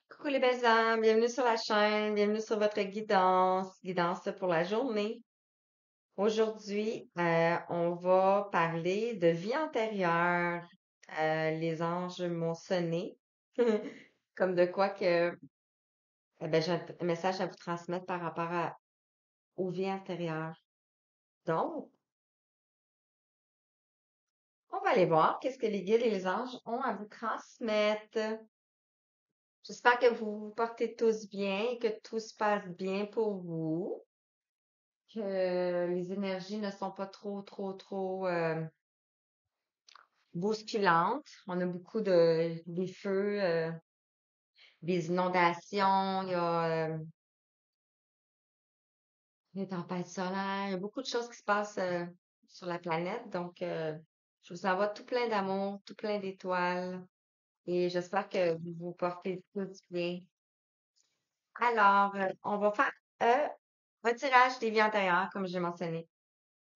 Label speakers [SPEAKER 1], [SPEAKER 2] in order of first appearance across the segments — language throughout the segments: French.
[SPEAKER 1] Coucou les belles âmes, bienvenue sur la chaîne, bienvenue sur votre guidance pour la journée. Aujourd'hui, on va parler de vie antérieure. Les anges m'ont sonné, comme de quoi que j'ai un message à vous transmettre par rapport aux vies antérieures. Donc, on va aller voir qu'est-ce que les guides et les anges ont à vous transmettre. J'espère que vous vous portez tous bien et que tout se passe bien pour vous. Que les énergies ne sont pas trop bousculantes. On a beaucoup des feux, des inondations, il y a des tempêtes solaires, il y a beaucoup de choses qui se passent sur la planète. Donc, je vous envoie tout plein d'amour, tout plein d'étoiles et j'espère que vous vous portez tous bien. Alors, on va faire un retirage des vies antérieures, comme j'ai mentionné.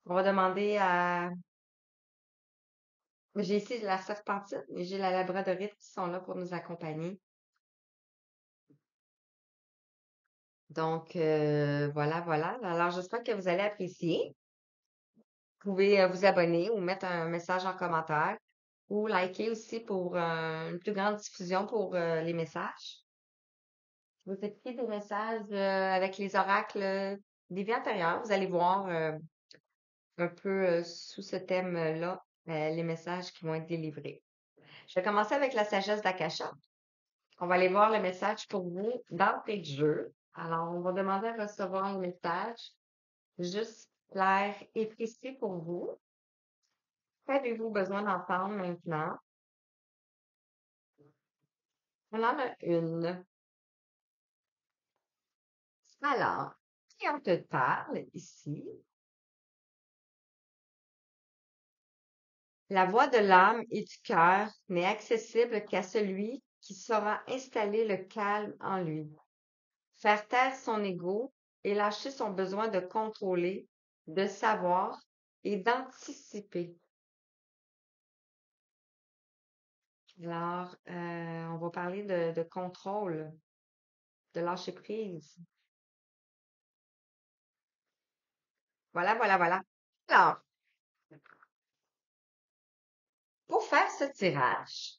[SPEAKER 1] On va demander à j'ai ici la serpentine et j'ai la labradorite qui sont là pour nous accompagner. Donc, voilà. Alors, j'espère que vous allez apprécier. Vous pouvez vous abonner ou mettre un message en commentaire ou liker aussi pour une plus grande diffusion pour les messages. Je vous écris des messages avec les oracles des vies antérieures. Vous allez voir un peu sous ce thème-là les messages qui vont être délivrés. Je vais commencer avec la sagesse d'Akasha. On va aller voir le message pour vous d'entrée de jeu. Alors, on va demander à recevoir le message juste clair et précis pour vous. Qu'avez-vous besoin d'entendre maintenant? On en a une. Alors, si on te parle ici, la voix de l'âme et du cœur n'est accessible qu'à celui qui saura installer le calme en lui, faire taire son ego et lâcher son besoin de contrôler, de savoir et d'anticiper. Alors, on va parler de contrôle, de lâcher prise. Voilà. Alors, pour faire ce tirage,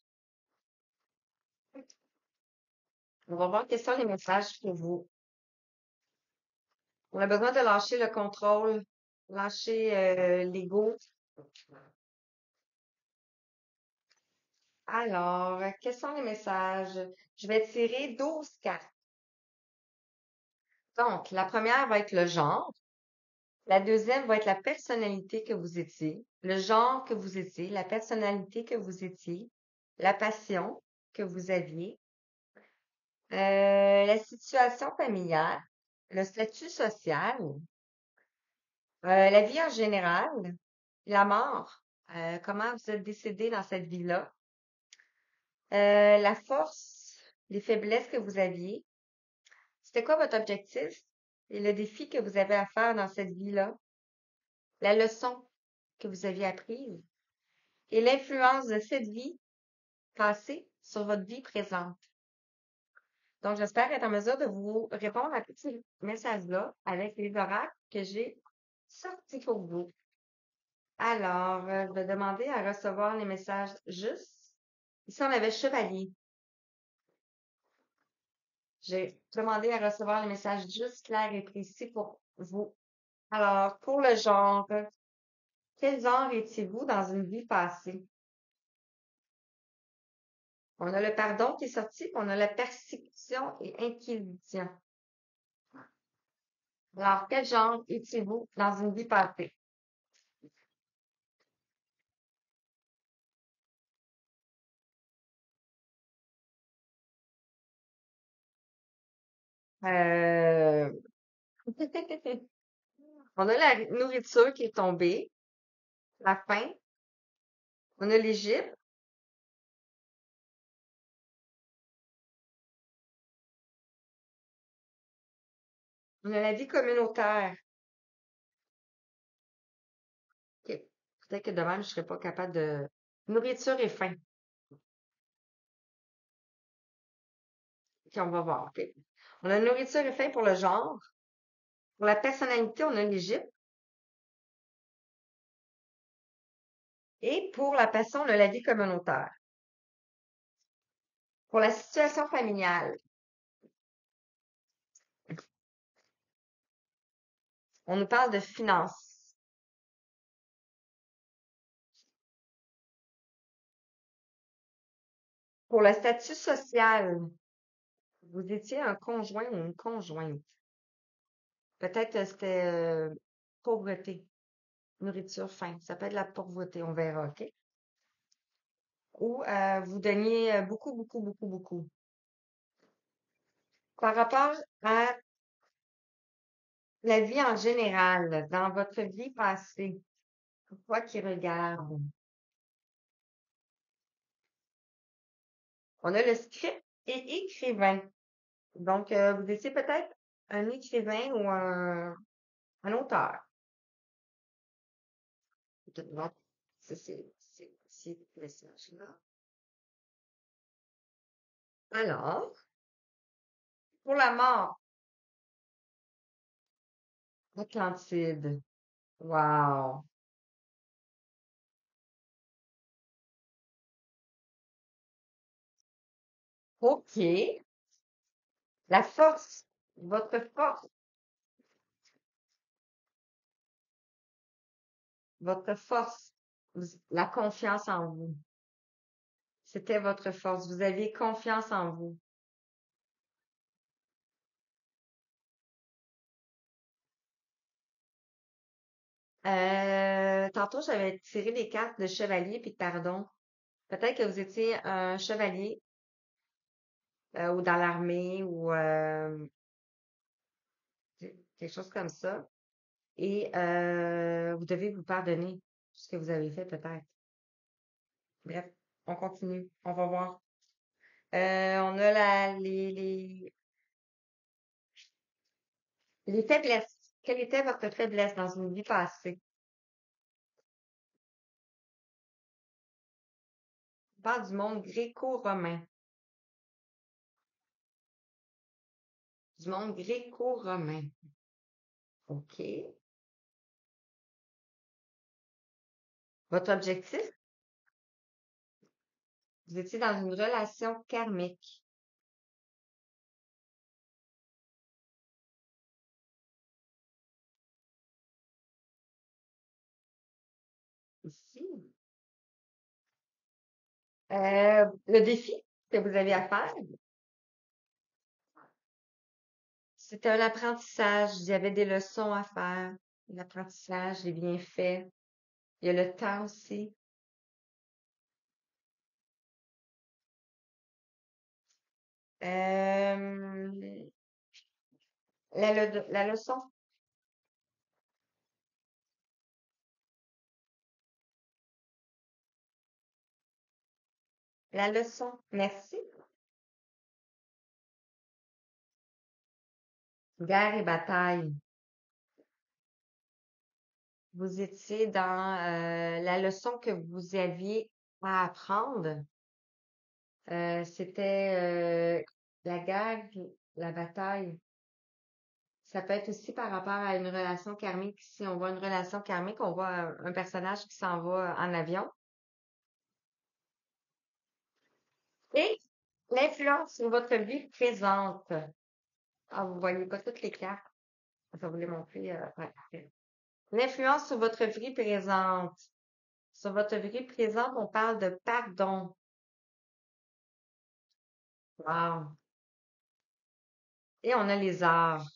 [SPEAKER 1] on va voir quels sont les messages pour vous. On a besoin de lâcher le contrôle, lâcher l'ego. Alors, quels sont les messages? Je vais tirer 12 cartes. Donc, la première va être le genre. La deuxième va être la personnalité que vous étiez, le genre que vous étiez, la personnalité que vous étiez, la passion que vous aviez, la situation familiale, le statut social, la vie en général, la mort, comment vous êtes décédé dans cette vie-là, la force, les faiblesses que vous aviez, c'était quoi votre objectif et le défi que vous avez à faire dans cette vie-là, la leçon que vous aviez apprise et l'influence de cette vie passée sur votre vie présente. Donc, j'espère être en mesure de vous répondre à tous ces messages-là avec les oracles que j'ai sortis pour vous. Alors, je vais demander à recevoir les messages justes. Ici, on avait chevalier. J'ai demandé à recevoir les messages justes, clairs et précis pour vous. Alors, pour le genre, quel genre étiez-vous dans une vie passée? On a le pardon qui est sorti, puis on a la persécution et inquisition. Alors, quel genre étiez-vous dans une vie passée? Euh... On a la nourriture qui est tombée, la faim, on a l'Égypte, on a la vie communautaire. Ok. Peut-être que demain, je serai pas capable de... Nourriture et faim. Puis on va voir, OK? On a nourriture et faim pour le genre. Pour la personnalité, on a l'Égypte. Et pour la passion, on a la vie communautaire. Pour la situation familiale, on nous parle de finances. Pour le statut social, vous étiez un conjoint ou une conjointe. Peut-être c'était pauvreté, nourriture, faim. Ça peut être la pauvreté, on verra, OK? Ou vous donniez beaucoup, beaucoup, beaucoup, beaucoup. Par rapport à la vie en général, dans votre vie passée, toi qui regardes, on a le script et écrivain. Donc, vous étiez peut-être un écrivain ou un auteur. Peut-être non. Ça, c'est le message-là. Alors, pour la mort, Atlantide. Wow. OK. La force, votre force, la confiance en vous. C'était votre force. Vous aviez confiance en vous. Tantôt, j'avais tiré les cartes de chevalier puis de pardon. Peut-être que vous étiez un chevalier ou dans l'armée ou quelque chose comme ça. Et vous devez vous pardonner ce que vous avez fait, peut-être. Bref, on continue. On va voir. On a les faiblesses. Quelle était votre faiblesse dans une vie passée? On parle du monde gréco-romain. Du monde gréco-romain. OK. Votre objectif? Vous étiez dans une relation karmique. Ici. Le défi que vous avez à faire, c'était un apprentissage. Il y avait des leçons à faire. L'apprentissage, les bienfaits. Il y a le temps aussi. Euh, la leçon. La leçon. Merci. Guerre et bataille. Vous étiez dans la leçon que vous aviez à apprendre. C'était la guerre, la bataille. Ça peut être aussi par rapport à une relation karmique. Si on voit une relation karmique, on voit un personnage qui s'en va en avion. Et l'influence sur votre vie présente. Ah, vous voyez pas toutes les cartes. Je vais vous les montrer après. L'influence sur votre vie présente. Sur votre vie présente, on parle de pardon. Wow. Et on a les arts.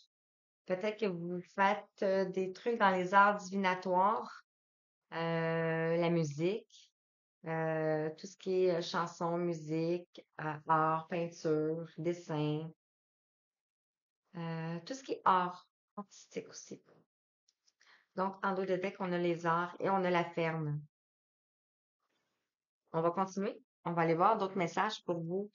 [SPEAKER 1] Peut-être que vous faites des trucs dans les arts divinatoires, la musique, tout ce qui est chanson, musique, art, peinture, dessin, tout ce qui est art artistique aussi. Donc, en dos de deck, on a les arts et on a la ferme. On va continuer. On va aller voir d'autres messages pour vous.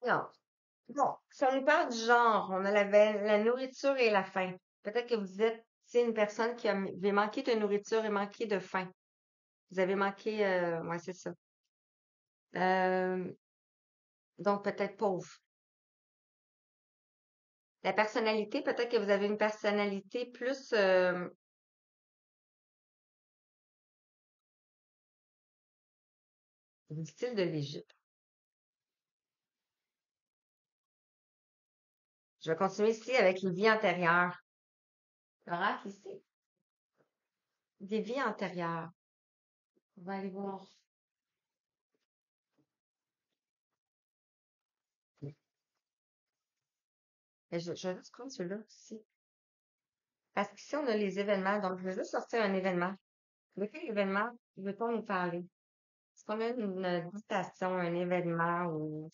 [SPEAKER 1] Alors, bon, si on nous parle du genre, on a la nourriture et la faim. Peut-être que vous êtes, c'est une personne qui avait manqué de nourriture et manqué de faim. Vous avez manqué, ouais, c'est ça. Euh, donc peut-être pauvre. La personnalité, peut-être que vous avez une personnalité plus du style de l'Égypte. Je vais continuer ici avec les vies antérieures. Laurent, ici, des vies antérieures. On va aller voir. Mais je vais juste prendre celui-là aussi. Parce qu'ici, on a les événements. Donc, je vais juste sortir un événement. De quel événement veut-on nous parler? Est-ce qu'on a une citation, un événement ou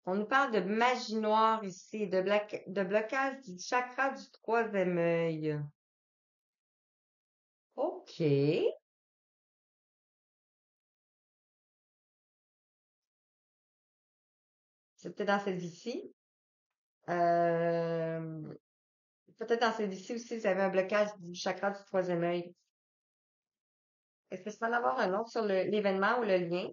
[SPEAKER 1] on nous parle de magie noire ici, de blocage du chakra du troisième œil. OK. C'est peut-être dans cette vie-ci. Euh, peut-être dans cette vie-ci aussi, vous avez un blocage du chakra du troisième œil. Est-ce que je peux en avoir un autre sur l'événement ou le lien?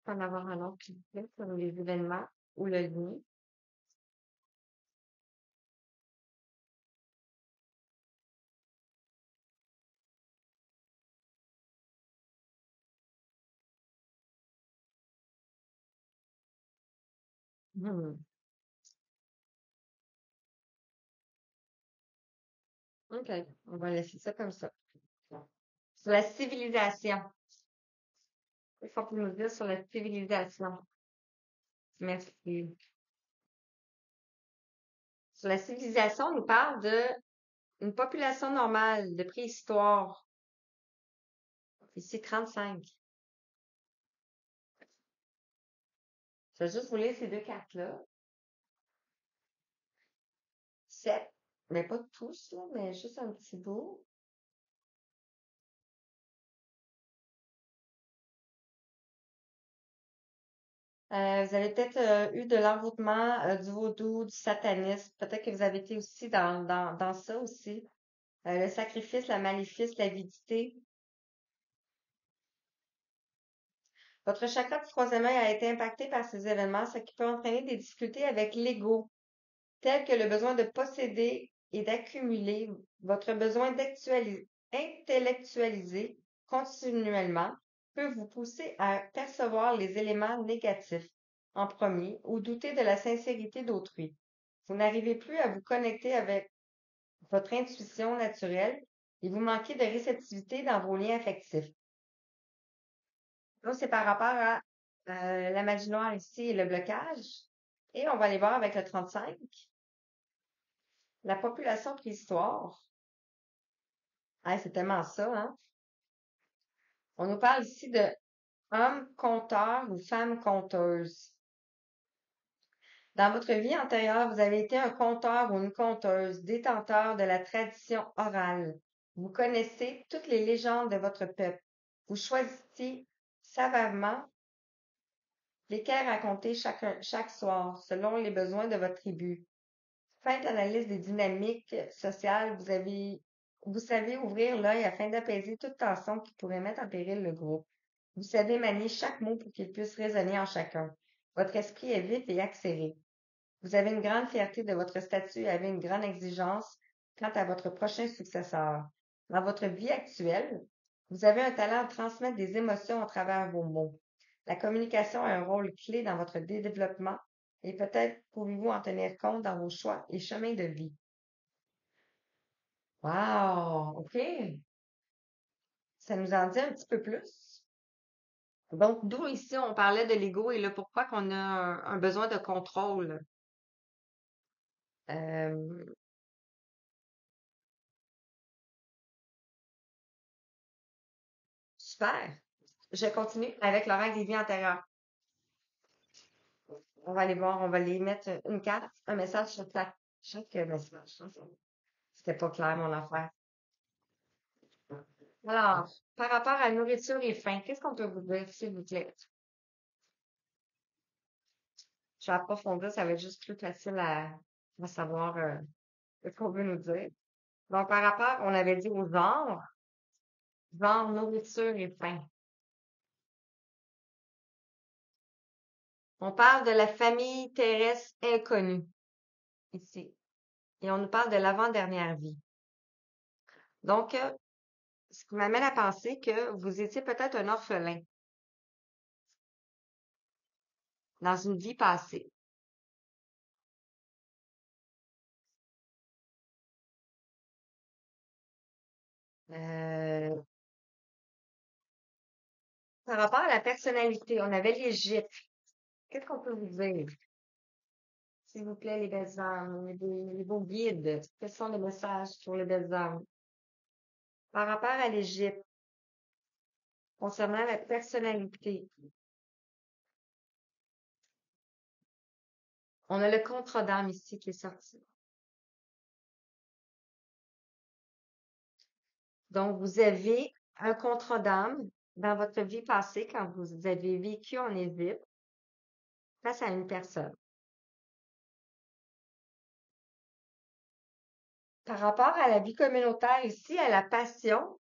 [SPEAKER 1] Je peux en avoir un autre, s'il vous plaît, sur les événements ou le lien. Hmm. OK. On va laisser ça comme ça. Sur la civilisation. Il faut nous dire sur la civilisation. Merci. Sur la civilisation, on nous parle de une population normale de préhistoire. Ici, 35. Je vais juste vous lire ces deux cartes-là. 7. Mais pas tous, là, mais juste un petit bout. Vous avez peut-être eu de l'envoûtement, du vaudou, du satanisme. Peut-être que vous avez été aussi dans ça aussi. Le sacrifice, la maléfice, l'avidité. Votre chakra du troisième œil a été impacté par ces événements, ce qui peut entraîner des difficultés avec l'ego, tels que le besoin de posséder et d'accumuler. Votre besoin d'intellectualiser continuellement peut vous pousser à percevoir les éléments négatifs en premier ou douter de la sincérité d'autrui. Vous n'arrivez plus à vous connecter avec votre intuition naturelle et vous manquez de réceptivité dans vos liens affectifs. Donc, c'est par rapport à la magie noire ici et le blocage. Et on va aller voir avec le 35, la population préhistoire. Ah, c'est tellement ça, hein? On nous parle ici de hommes conteurs ou femmes conteuses. Dans votre vie antérieure, vous avez été un conteur ou une conteuse, détenteur de la tradition orale. Vous connaissez toutes les légendes de votre peuple. Vous choisissez savamment lesquelles raconter chaque soir, selon les besoins de votre tribu. Faites l'analyse des dynamiques sociales. Vous savez ouvrir l'œil afin d'apaiser toute tension qui pourrait mettre en péril le groupe. Vous savez manier chaque mot pour qu'il puisse résonner en chacun. Votre esprit est vif et accéléré. Vous avez une grande fierté de votre statut et avez une grande exigence quant à votre prochain successeur. Dans votre vie actuelle, vous avez un talent à transmettre des émotions à travers vos mots. La communication a un rôle clé dans votre développement et peut-être pouvez-vous en tenir compte dans vos choix et chemins de vie. Wow! OK. Ça nous en dit un petit peu plus. Donc, d'où ici on parlait de l'ego et le pourquoi qu'on a un besoin de contrôle. Euh, super. Je continue avec l'oracle des vies antérieures. On va aller voir, on va les mettre une carte, un message sur chaque message. C'était pas clair, mon affaire. Alors, par rapport à nourriture et faim, qu'est-ce qu'on peut vous dire, s'il vous plaît? Je vais approfondir, ça va être juste plus facile à savoir ce qu'on veut nous dire. Donc, par rapport, on avait dit aux genre nourriture et faim. On parle de la famille terrestre inconnue ici. Et on nous parle de l'avant-dernière vie. Donc, ce qui m'amène à penser que vous étiez peut-être un orphelin dans une vie passée. Euh, Par rapport à la personnalité, on avait l'Égypte. Qu'est-ce qu'on peut vous dire? S'il vous plaît, les belles âmes, les beaux guides. Quels sont les messages pour les belles âmes? Par rapport à l'Égypte, concernant la personnalité, on a le contrat d'âme ici qui est sorti. Donc, vous avez un contrat d'âme dans votre vie passée quand vous avez vécu en Égypte face à une personne. Par rapport à la vie communautaire ici, à la passion,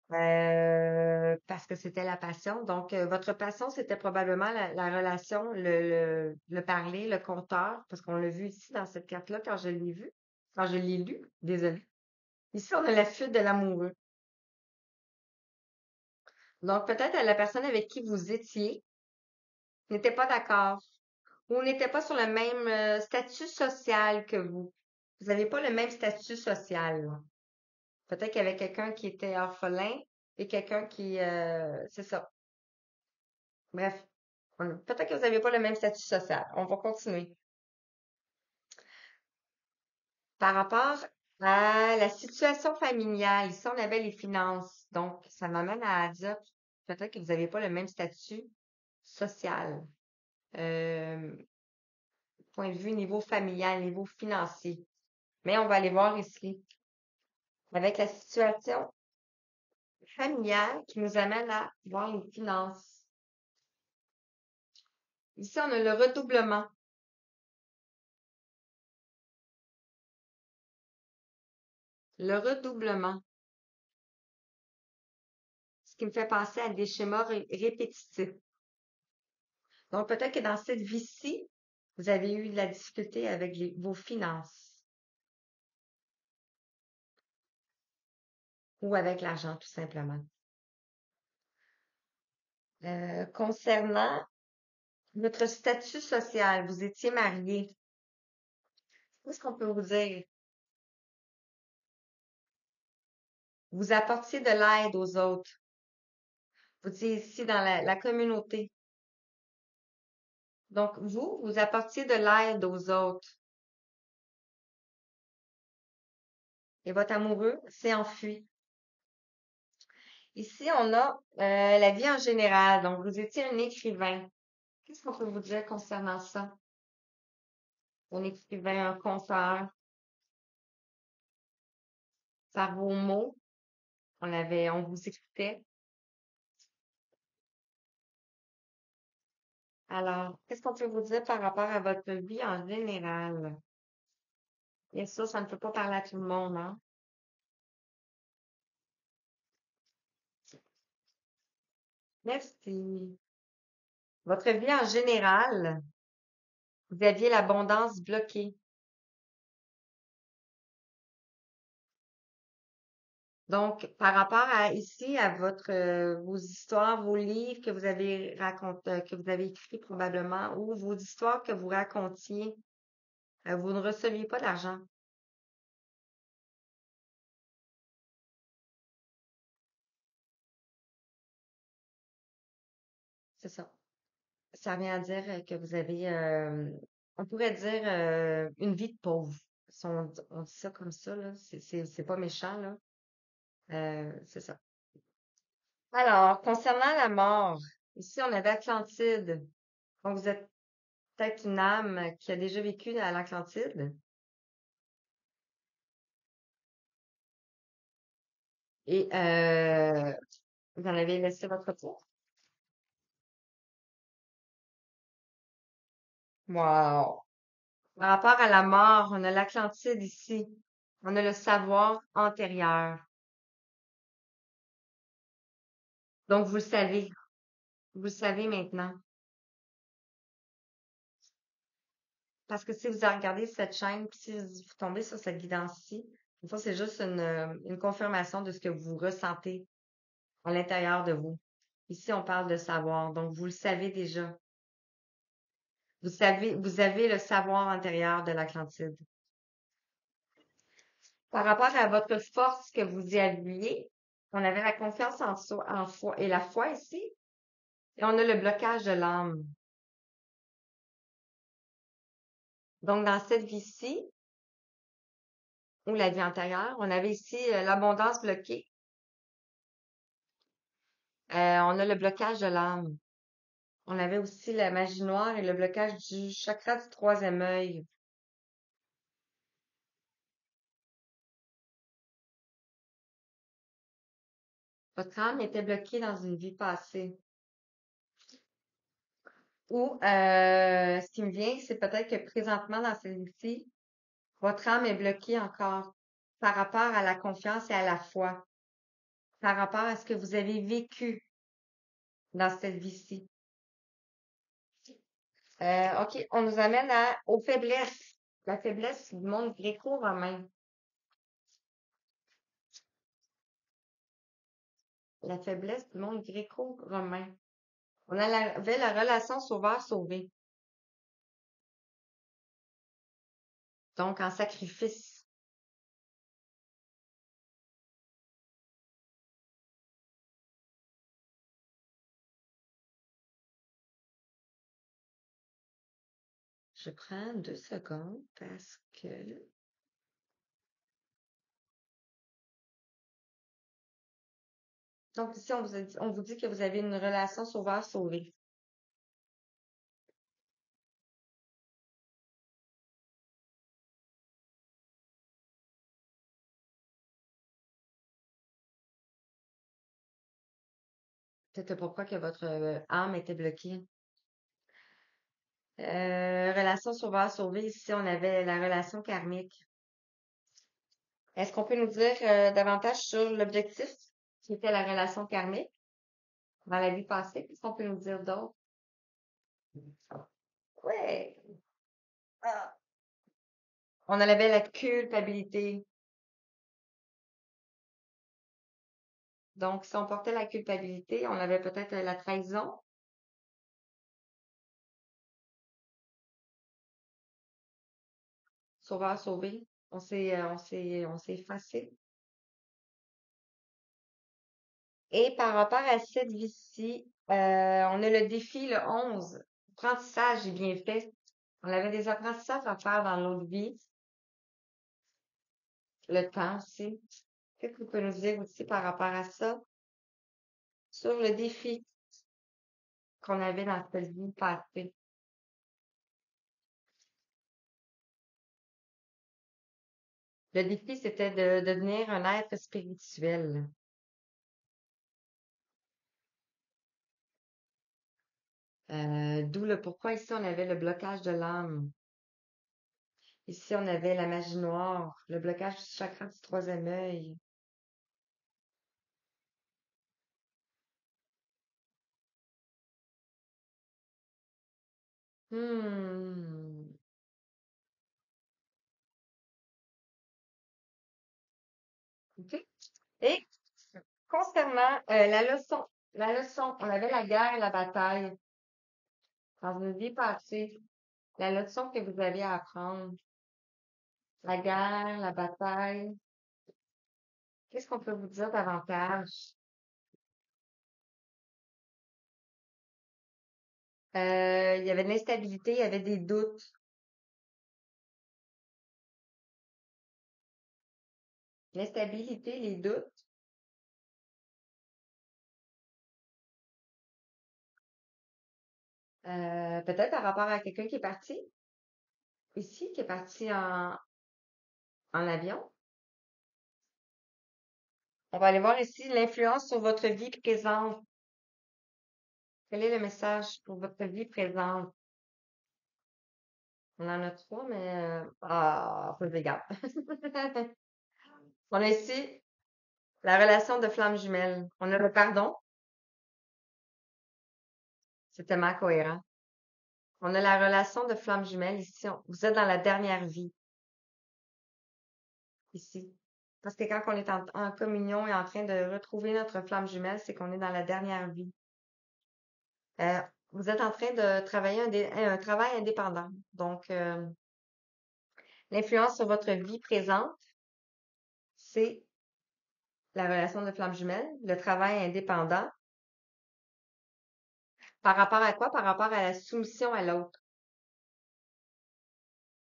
[SPEAKER 1] parce que c'était la passion. Donc, votre passion, c'était probablement la relation, le parler, le conteur, parce qu'on l'a vu ici dans cette carte-là quand je l'ai vu, quand je l'ai lu, désolé. Ici, on a la fuite de l'amoureux. Donc, peut-être la personne avec qui vous étiez n'était pas d'accord ou n'était pas sur le même statut social que vous. Vous n'avez pas le même statut social, là. Peut-être qu'il y avait quelqu'un qui était orphelin et quelqu'un qui, c'est ça. Bref, peut-être que vous n'avez pas le même statut social. On va continuer. Par rapport à la situation familiale, ici, on avait les finances. Donc, ça m'amène à dire peut-être que vous n'avez pas le même statut social. Euh, Point de vue niveau familial, niveau financier. Mais on va aller voir ici, avec la situation familiale qui nous amène à voir les finances. Ici, on a le redoublement. Le redoublement. Ce qui me fait penser à des schémas répétitifs. Donc, peut-être que dans cette vie-ci, vous avez eu de la difficulté avec vos finances ou avec l'argent, tout simplement. Concernant votre statut social, vous étiez marié. Qu'est-ce qu'on peut vous dire? Vous apportiez de l'aide aux autres. Vous étiez ici dans la communauté. Donc, vous apportiez de l'aide aux autres. Et votre amoureux s'est enfui. Ici, on a la vie en général. Donc, vous étiez un écrivain. Qu'est-ce qu'on peut vous dire concernant ça? Un écrivain, un conteur, par vos mots. On vous écoutait. Alors, qu'est-ce qu'on peut vous dire par rapport à votre vie en général? Bien sûr, ça ne peut pas parler à tout le monde, hein? Merci. Votre vie en général, vous aviez l'abondance bloquée. Donc, par rapport à ici, à vos histoires, vos livres que vous avez raconté, que vous avez écrits probablement, ou vos histoires que vous racontiez, vous ne receviez pas d'argent. C'est ça. Ça vient à dire que vous avez, on pourrait dire, une vie de pauvre. Si on dit ça comme ça, là, c'est pas méchant, là. C'est ça. Alors, concernant la mort. Ici, on avait Atlantide. Donc, vous êtes peut-être une âme qui a déjà vécu à l'Atlantide et vous en avez laissé votre tour. Wow! Par rapport à la mort, on a l'Atlantide ici. On a le savoir antérieur. Donc, vous le savez. Vous le savez maintenant. Parce que si vous regardez cette chaîne, puis si vous tombez sur cette guidance-ci, une fois, c'est juste une confirmation de ce que vous ressentez à l'intérieur de vous. Ici, on parle de savoir. Donc, vous le savez déjà. Vous avez le savoir intérieur de l'Atlantide. Par rapport à votre force que vous y aviez, on avait la confiance en soi, en foi et la foi ici, et on a le blocage de l'âme. Donc, dans cette vie-ci, ou la vie antérieure, on avait ici l'abondance bloquée. On a le blocage de l'âme. On avait aussi la magie noire et le blocage du chakra du troisième œil. Votre âme était bloquée dans une vie passée. Ou ce qui me vient, c'est peut-être que présentement dans cette vie-ci, votre âme est bloquée encore par rapport à la confiance et à la foi, par rapport à ce que vous avez vécu dans cette vie-ci. OK, on nous amène aux faiblesses. La faiblesse du monde gréco-romain. La faiblesse du monde gréco-romain. Avait la relation sauveur-sauvé. Donc, en sacrifice. Je prends 2 secondes parce que... Donc, ici, on vous dit que vous avez une relation sauveur-sauvé. Peut-être pourquoi que votre âme était bloquée. Relation sauveur-sauvé, ici, on avait la relation karmique. Est-ce qu'on peut nous dire davantage sur l'objectif qui était la relation karmique dans la vie passée? Qu'est-ce qu'on peut nous dire d'autre? Ouais. Ah. On en avait la culpabilité. Donc, si on portait la culpabilité, on avait peut-être la trahison, sauveur-sauvé. On s'est effacé. Et par rapport à cette vie-ci, on a le défi, le 11. Apprentissage est bien fait. On avait des apprentissages à faire dans l'autre vie. Le temps aussi. Qu'est-ce que vous pouvez nous dire aussi par rapport à ça? Sur le défi qu'on avait dans cette vie passée. Le défi, c'était de devenir un être spirituel. D'où le pourquoi ici on avait le blocage de l'âme. Ici on avait la magie noire, le blocage du chakra du troisième œil. Hmm. OK. Et concernant la leçon, on avait la guerre et la bataille dans une vie passée. La leçon que vous aviez à apprendre, la guerre, la bataille. Qu'est-ce qu'on peut vous dire davantage? Il y avait de l'instabilité, il y avait des doutes. L'instabilité, les doutes. Peut-être par rapport à quelqu'un qui est parti ici, qui est parti en avion. On va aller voir ici l'influence sur votre vie présente. Quel est le message pour votre vie présente? On en a trois, mais faut que je les garde. On a ici la relation de flamme jumelle. On a le pardon, c'est tellement cohérent. On a la relation de flamme jumelle ici. Vous êtes dans la dernière vie ici. Parce que quand on est en communion et en train de retrouver notre flamme jumelle, c'est qu'on est dans la dernière vie. Euh, vous êtes en train de travailler un travail indépendant. Donc, l'influence sur votre vie présente, c'est la relation de flamme jumelle, le travail indépendant. Par rapport à quoi? Par rapport à la soumission à l'autre.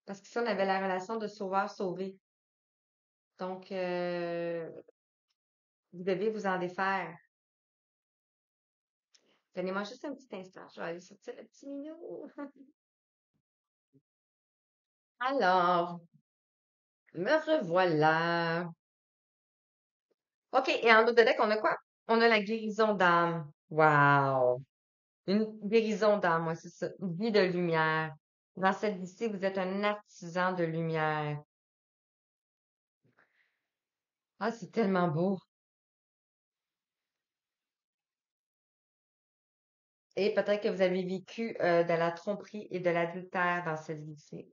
[SPEAKER 1] Parce qu'ici, on avait la relation de sauveur-sauvé. Donc, vous devez vous en défaire. Donnez-moi juste un petit instant. Je vais aller sortir le petit minou. Alors, me revoilà. OK, et en dos de deck, on a quoi? On a la guérison d'âme. Wow! Une guérison d'âme, moi, c'est ça. Une vie de lumière. Dans cette vie-ci, vous êtes un artisan de lumière. Ah, c'est tellement beau. Et peut-être que vous avez vécu de la tromperie et de l'adultère dans cette vie-ci.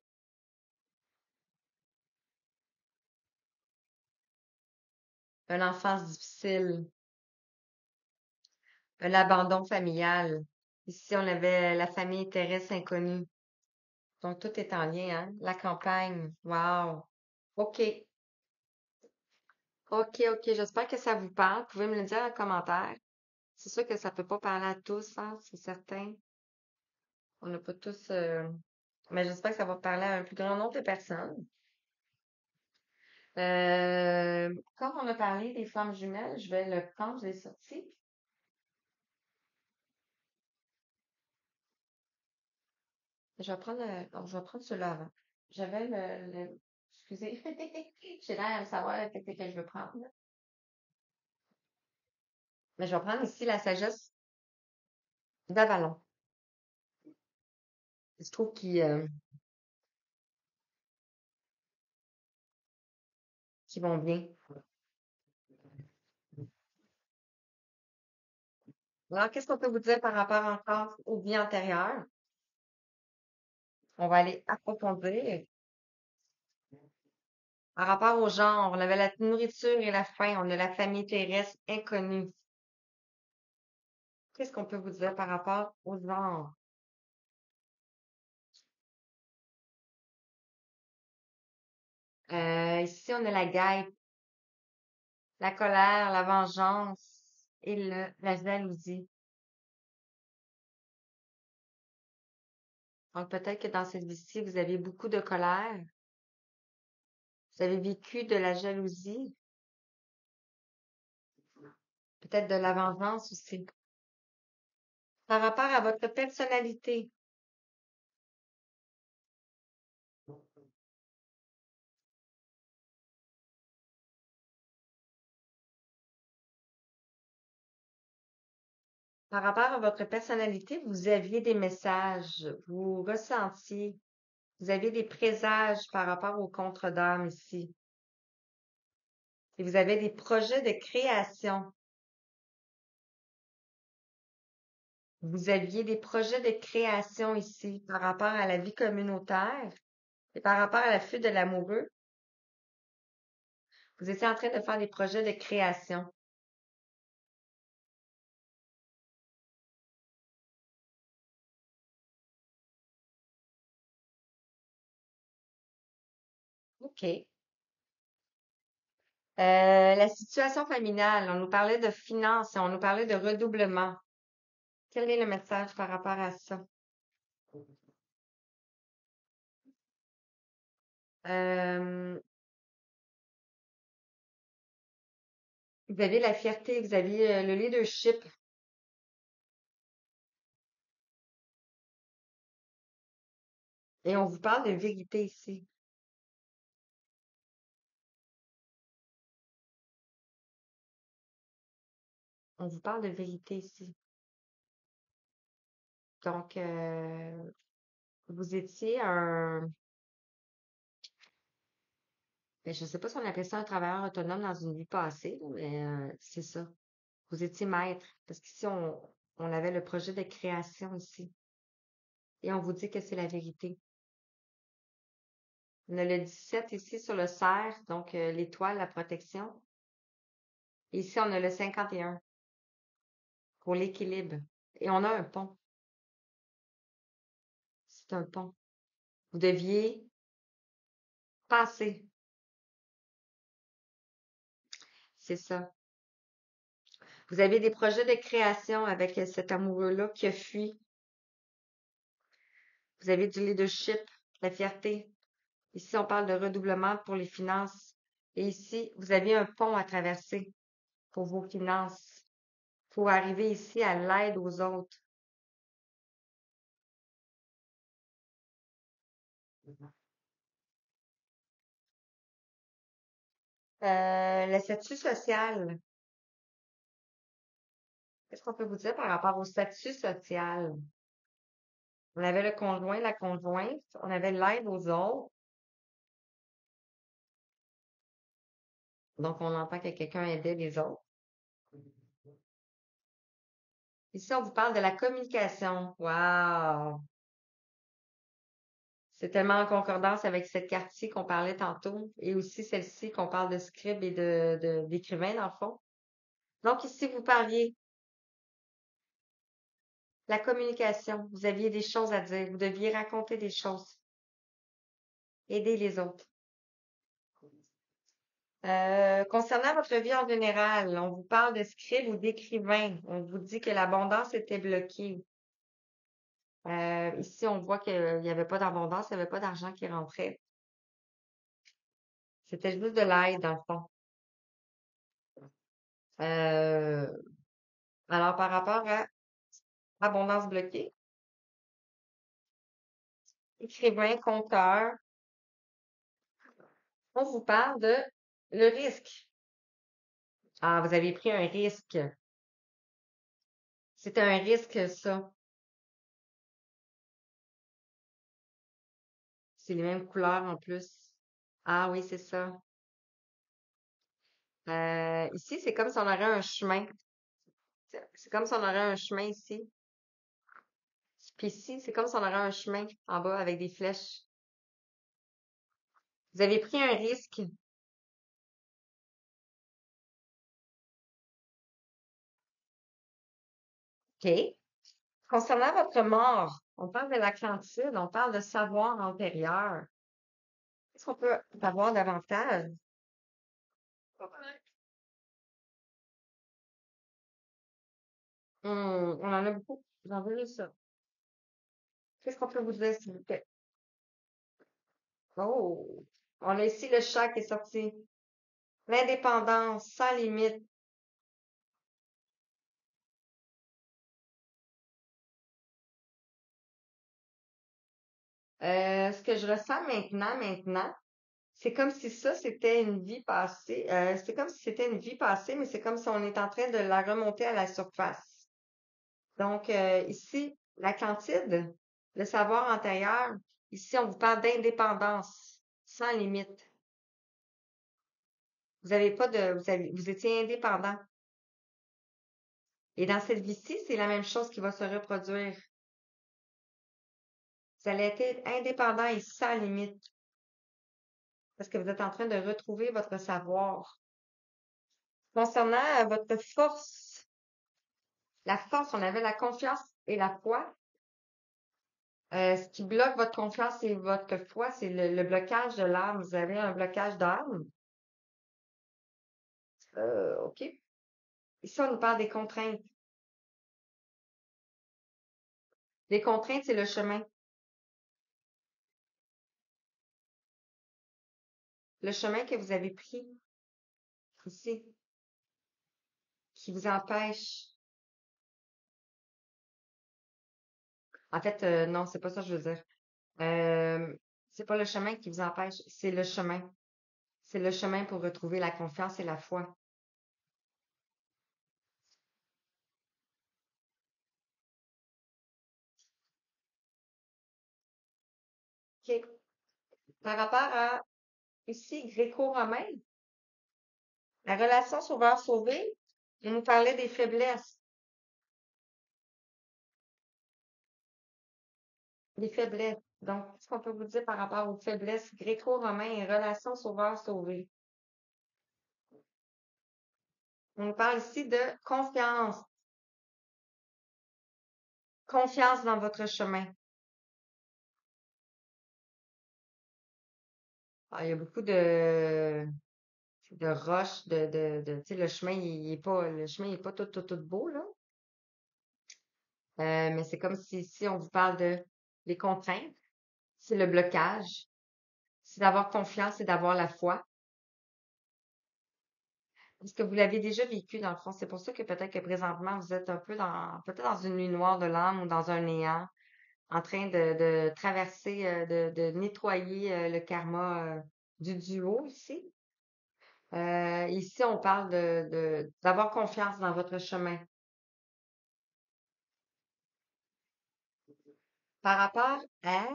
[SPEAKER 1] Une enfance difficile, un abandon familial. Ici, on avait la famille terrestre inconnue. Donc, tout est en lien, hein? La campagne. Wow. OK. OK, OK. J'espère que ça vous parle. Vous pouvez me le dire en commentaire. C'est sûr que ça peut pas parler à tous, hein, c'est certain. On n'a pas tous, mais j'espère que ça va parler à un plus grand nombre de personnes. Quand on a parlé des flammes jumelles, je vais le prendre, je l'ai sorti. Je vais prendre celui-là avant. J'avais excusez, j'ai l'air de savoir qu'est-ce que je veux prendre. Mais je vais prendre ici la sagesse d'Avalon. Je trouve qu'ils vont bien. Alors, qu'est-ce qu'on peut vous dire par rapport encore aux vies antérieures? On va aller approfondir. Par rapport au genre, on avait la nourriture et la faim, on a la famille terrestre inconnue. Qu'est-ce qu'on peut vous dire par rapport au genre? Ici, on a la guêpe, la colère, la vengeance et la jalousie. Donc, peut-être que dans cette vie-ci, vous avez beaucoup de colère. Vous avez vécu de la jalousie, peut-être de la vengeance aussi. Par rapport à votre personnalité, par rapport à votre personnalité, vous aviez des messages, vous ressentiez, vous aviez des présages par rapport au contre d'âme ici. Et vous avez des projets de création. Vous aviez des projets de création ici par rapport à la vie communautaire et par rapport à la fuite de l'amoureux. Vous étiez en train de faire des projets de création. OK. La situation familiale, on nous parlait de finances et on nous parlait de redoublement. Quel est le message par rapport à ça? Euh, vous avez la fierté, vous avez le leadership. Et on vous parle de vérité ici. On vous parle de vérité ici. Donc, vous étiez je ne sais pas si on appelle ça un travailleur autonome dans une vie passée, là, mais c'est ça. Vous étiez maître. Parce qu'ici, on avait le projet de création ici. Et on vous dit que c'est la vérité. On a le 17 ici sur le cerf, donc l'étoile, la protection. Et ici, on a le 51 pour l'équilibre. Et on a un pont. C'est un pont. Vous deviez passer. C'est ça. Vous avez des projets de création avec cet amoureux-là qui a fui. Vous avez du leadership, de la fierté. Ici, on parle de redoublement pour les finances. Et ici, vous avez un pont à traverser pour vos finances. Pour arriver ici à l'aide aux autres. Le statut social. Qu'est-ce qu'on peut vous dire par rapport au statut social? On avait le conjoint, la conjointe, on avait l'aide aux autres. Donc, on entend que quelqu'un aidait les autres. Ici, on vous parle de la communication. Wow! C'est tellement en concordance avec cette carte-ci qu'on parlait tantôt et aussi celle-ci qu'on parle de scribe et d'écrivain dans le fond. Donc, ici, vous parliez la communication. Vous aviez des choses à dire. Vous deviez raconter des choses. Aider les autres. Concernant votre vie en général, on vous parle de scribe ou d'écrivain. On vous dit que l'abondance était bloquée. Ici, on voit qu'il n'y avait pas d'abondance, il n'y avait pas d'argent qui rentrait. C'était juste de l'aide, dans le fond. Euh, alors, par rapport à abondance bloquée, écrivain, conteur, on vous parle de le risque. Ah, vous avez pris un risque. C'était un risque, ça. C'est les mêmes couleurs en plus. Ah oui, c'est ça. Ici, c'est comme si on aurait un chemin. C'est comme si on aurait un chemin ici. Puis ici, c'est comme si on aurait un chemin en bas avec des flèches. Vous avez pris un risque. OK. Concernant votre mort, on parle de l'Atlantide, on parle de savoir antérieur. Est-ce qu'on peut avoir davantage? On en a beaucoup. J'en veux ça. Qu'est-ce qu'on peut vous dire, s'il vous plaît? Oh! On a ici le chat qui est sorti. L'indépendance, sans limite. Ce que je ressens maintenant, c'est comme si ça, c'était une vie passée. C'est comme si c'était une vie passée, mais c'est comme si on est en train de la remonter à la surface. Donc, ici, l'Atlantide, le savoir antérieur, ici, on vous parle d'indépendance, sans limite. Vous avez pas de, vous étiez indépendant. Et dans cette vie-ci, c'est la même chose qui va se reproduire. Vous allez être indépendant et sans limite, parce que vous êtes en train de retrouver votre savoir. Concernant votre force, la force, on avait la confiance et la foi. Ce qui bloque votre confiance et votre foi, c'est le blocage de l'âme. Vous avez un blocage d'âme. OK. Ici, on nous parle des contraintes. Les contraintes, c'est le chemin. Le chemin que vous avez pris ici, qui vous empêche. En fait, non, c'est pas ça que je veux dire. C'est pas le chemin qui vous empêche, c'est le chemin. C'est le chemin pour retrouver la confiance et la foi. OK. Par rapport à ici, gréco-romain, la relation sauveur-sauvé, on nous parlait des faiblesses. Les faiblesses. Donc, qu'est-ce qu'on peut vous dire par rapport aux faiblesses gréco-romains et relation sauveur-sauvé? On nous parle ici de confiance. Confiance dans votre chemin. Ah, il y a beaucoup de roches, tu sais, le chemin, il est pas, le chemin, il est pas tout beau, là. Mais c'est comme si on vous parle de les contraintes, c'est le blocage, c'est d'avoir confiance et d'avoir la foi. Parce que vous l'avez déjà vécu dans le fond. C'est pour ça que peut-être que présentement, vous êtes un peu peut-être dans une nuit noire de l'âme ou dans un néant, en train de traverser, de nettoyer le karma du duo ici. Ici, on parle d'avoir confiance dans votre chemin. Par rapport à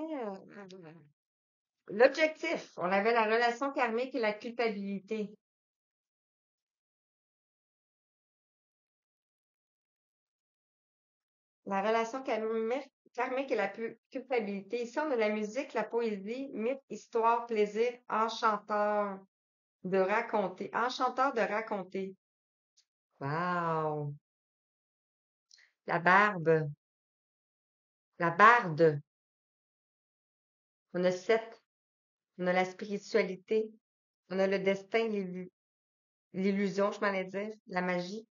[SPEAKER 1] l'objectif, on avait la relation karmique et la culpabilité. La relation karmique et la culpabilité. Ici, on a la musique, la poésie, mythe, histoire, plaisir, enchanteur de raconter. Enchanteur de raconter. Wow! La barbe, la barde. On a sept. On a la spiritualité. On a le destin, l'illusion, je m'en ai dire, la magie.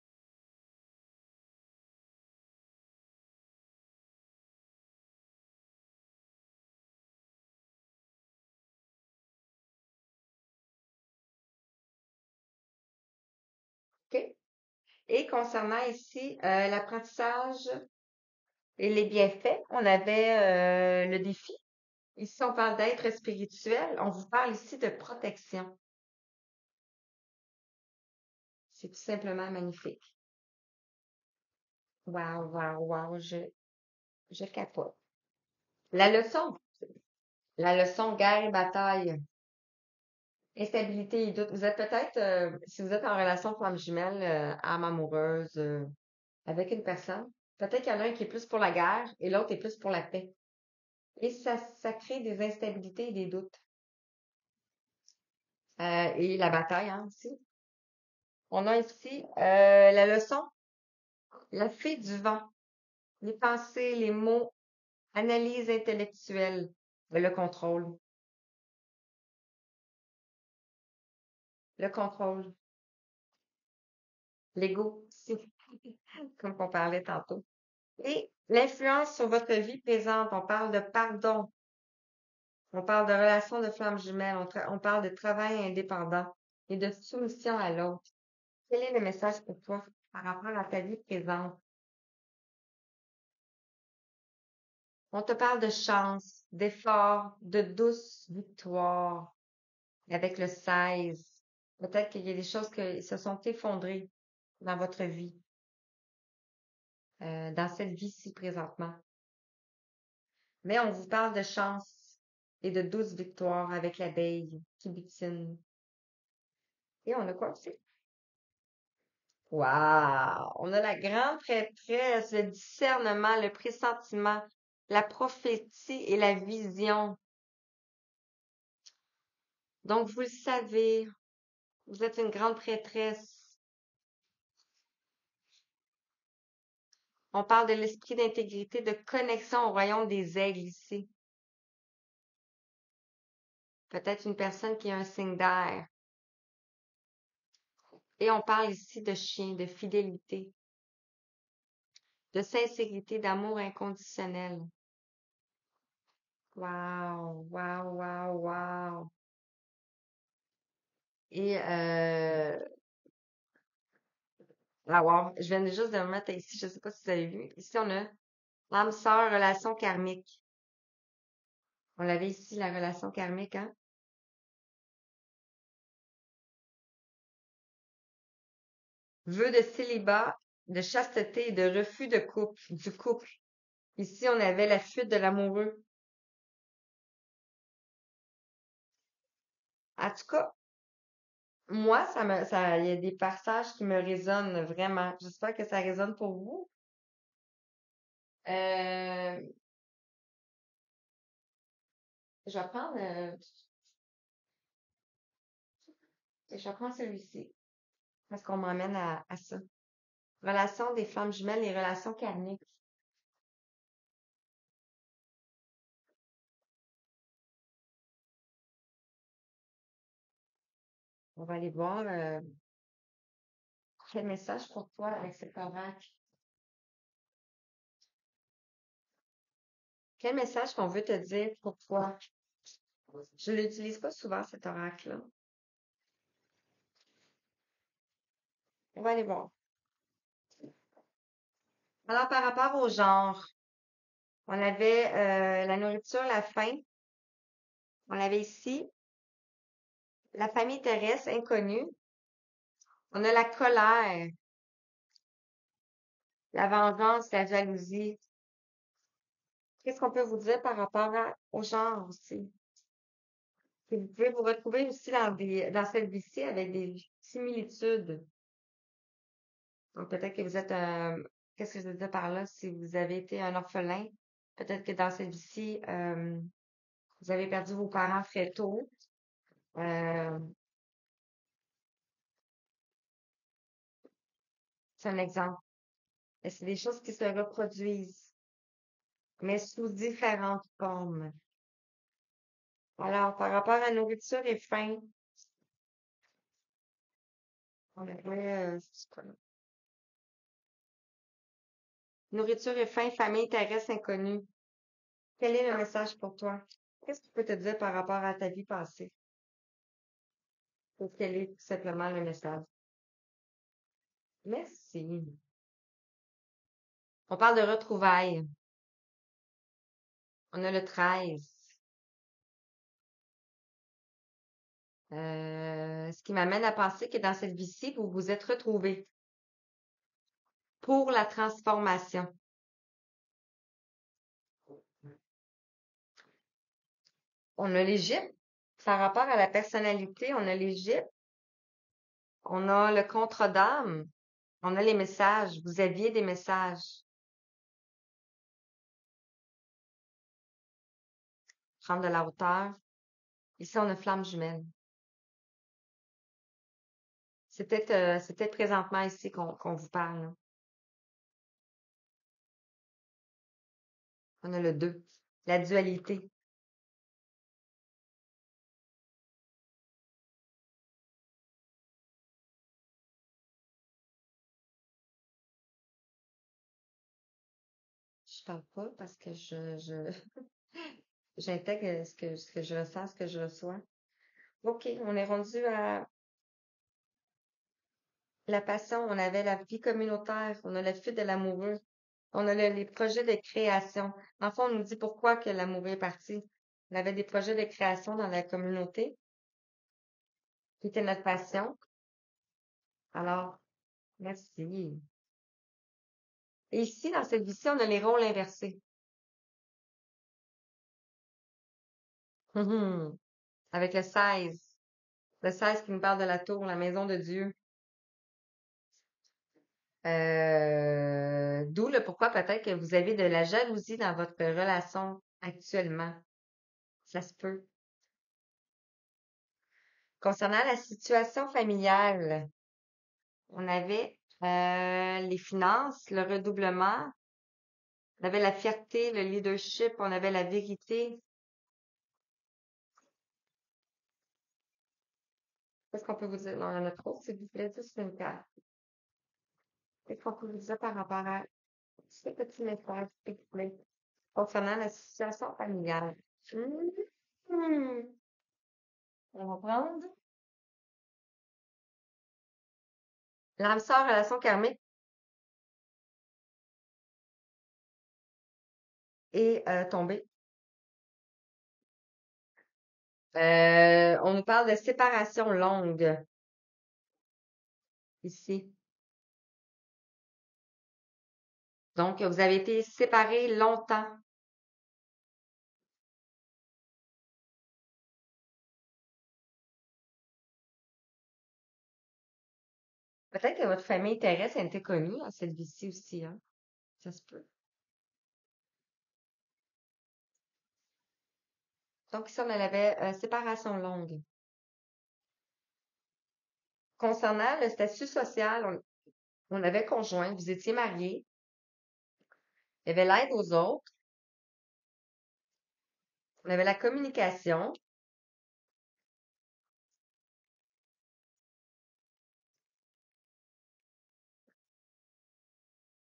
[SPEAKER 1] OK? Et concernant ici l'apprentissage et les bienfaits, on avait le défi. Ici, on parle d'être spirituel. On vous parle ici de protection. C'est tout simplement magnifique. Wow, wow, wow, je capote. La leçon, la leçon guerre et bataille, instabilité et doute. Vous êtes peut-être, si vous êtes en relation femme jumelle, âme amoureuse, avec une personne, peut-être qu'il y en a un qui est plus pour la guerre et l'autre est plus pour la paix. Et ça crée des instabilités et des doutes. Et la bataille, hein, aussi. On a ici la leçon, la fée du vent, les pensées, les mots, analyse intellectuelle, le contrôle. Le contrôle. L'ego, si, comme on parlait tantôt. Et l'influence sur votre vie présente, on parle de pardon, on parle de relations de flammes jumelles, on parle de travail indépendant et de soumission à l'autre. Quel est le message pour toi par rapport à ta vie présente? On te parle de chance, d'effort, de douce victoire avec le 16. Peut-être qu'il y a des choses qui se sont effondrées dans votre vie, dans cette vie-ci présentement. Mais on vous parle de chance et de douce victoire avec l'abeille qui butine. Et on a quoi aussi? Wow! On a la grande prêtresse, le discernement, le pressentiment, la prophétie et la vision. Donc, vous le savez, vous êtes une grande prêtresse. On parle de l'esprit d'intégrité, de connexion au royaume des aigles ici. Peut-être une personne qui a un signe d'air. Et on parle ici de chien, de fidélité, de sincérité, d'amour inconditionnel. Wow, wow, wow, wow. Et ah wow, je viens juste de me mettre ici, je sais pas si vous avez vu. Ici, on a âme sœur, relation karmique. On l'avait ici, la relation karmique, hein? Vœu de célibat, de chasteté et de refus du couple. Ici, on avait la fuite de l'amoureux. En tout cas, moi, il y a des passages qui me résonnent vraiment. J'espère que ça résonne pour vous. Euh, je vais prendre, celui-ci parce qu'on m'emmène à ça. Relation des flammes jumelles et relations karmiques. On va aller voir quel message pour toi avec cet oracle. Quel message qu'on veut te dire pour toi? Je l'utilise pas souvent, cet oracle-là. On va aller voir. Alors, par rapport au genre, on avait la nourriture, la faim. On avait ici la famille terrestre inconnue. On a la colère, la vengeance, la jalousie. Qu'est-ce qu'on peut vous dire par rapport au genre aussi? Que vous pouvez vous retrouver aussi dans cette vie-ci avec des similitudes. Donc, peut-être que vous êtes qu'est-ce que je veux dire par là? Si vous avez été un orphelin, peut-être que dans cette vie-ci, vous avez perdu vos parents très tôt. Euh, c'est un exemple. Et c'est des choses qui se reproduisent, mais sous différentes formes. Alors, par rapport à nourriture et faim, on avait, c'est quoi, là? Nourriture et faim, famille, terrestre, inconnue. Quel est le message pour toi? Qu'est-ce qui peut te dire par rapport à ta vie passée? Ou quel est tout simplement le message? Merci. On parle de retrouvailles. On a le 13. Ce qui m'amène à penser que dans cette vie-ci, vous vous êtes retrouvés pour la transformation. On a l'Égypte. Par rapport à la personnalité, on a l'Égypte. On a le contre d'âme. On a les messages. Vous aviez des messages. Prendre de la hauteur. Ici, on a flamme jumelle. C'est peut-être présentement ici qu'on vous parle, là. On a le 2. La dualité. Je parle pas parce que j'intègre ce que je ressens, ce que je reçois. OK, on est rendu à la passion. On avait la vie communautaire. On a la fuite de l'amoureux. On a les projets de création. En fait, on nous dit pourquoi que l'amoureux est parti. On avait des projets de création dans la communauté, qui était notre passion. Alors, merci. Et ici, dans cette vie-ci, on a les rôles inversés. Avec le 16. Le 16 qui nous parle de la tour, la maison de Dieu. D'où le pourquoi peut-être que vous avez de la jalousie dans votre relation actuellement. Ça se peut. Concernant la situation familiale, on avait les finances, le redoublement, on avait la fierté, le leadership, on avait la vérité. Qu'est-ce qu'on peut vous dire? Non, il y en a trop, s'il vous plaît, juste une carte. Qu'est-ce qu'on peut vous dire par rapport à ce petit message, s'il vous plaît, concernant la situation familiale? Hmm. On va prendre l'âme sœur, relation karmique et tombée. On nous parle de séparation longue ici. Donc, vous avez été séparés longtemps. Peut-être que votre famille terrestre a été connue dans cette vie-ci aussi, hein? Ça se peut. Donc, ici, on avait séparation longue. Concernant le statut social, on avait conjoint, vous étiez mariés, il y avait l'aide aux autres, on avait la communication,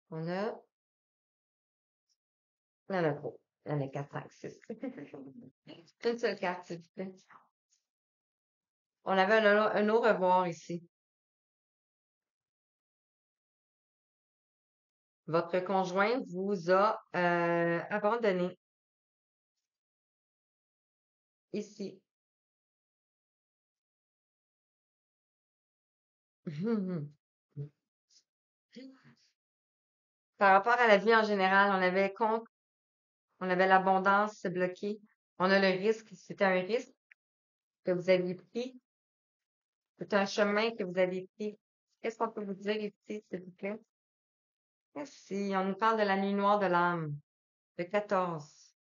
[SPEAKER 1] on a, il y en a trop. Il y en a 4, 5, 6. Une seule carte, s'il vous plaît. On avait un au revoir ici. Votre conjoint vous a abandonné ici. Par rapport à la vie en général, on avait l'abondance bloquée. On a le risque, c'était un risque que vous aviez pris. C'est un chemin que vous avez pris. Qu'est-ce qu'on peut vous dire ici, s'il vous plaît? Merci. On nous parle de la nuit noire de l'âme, le 14.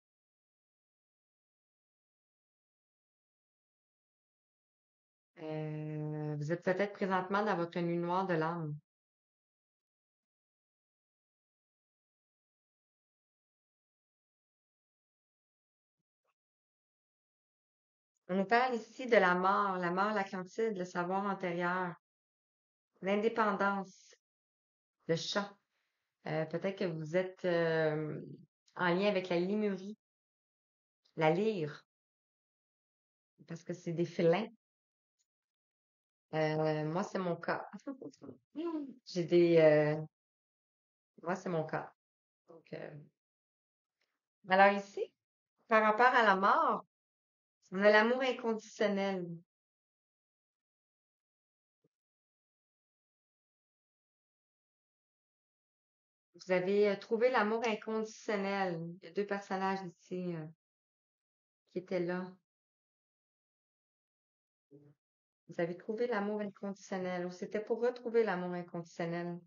[SPEAKER 1] Vous êtes peut-être présentement dans votre nuit noire de l'âme. On nous parle ici de la mort, l'Atlantide, le savoir antérieur, l'indépendance, le chant. Peut-être que vous êtes en lien avec la limurie, la lyre, parce que c'est des félins. Moi, c'est mon cas. J'ai des... moi, c'est mon cas. Donc, alors ici, par rapport à la mort, on a l'amour inconditionnel. Vous avez trouvé l'amour inconditionnel. Il y a deux personnages ici qui étaient là. Vous avez trouvé l'amour inconditionnel, ou c'était pour retrouver l'amour inconditionnel.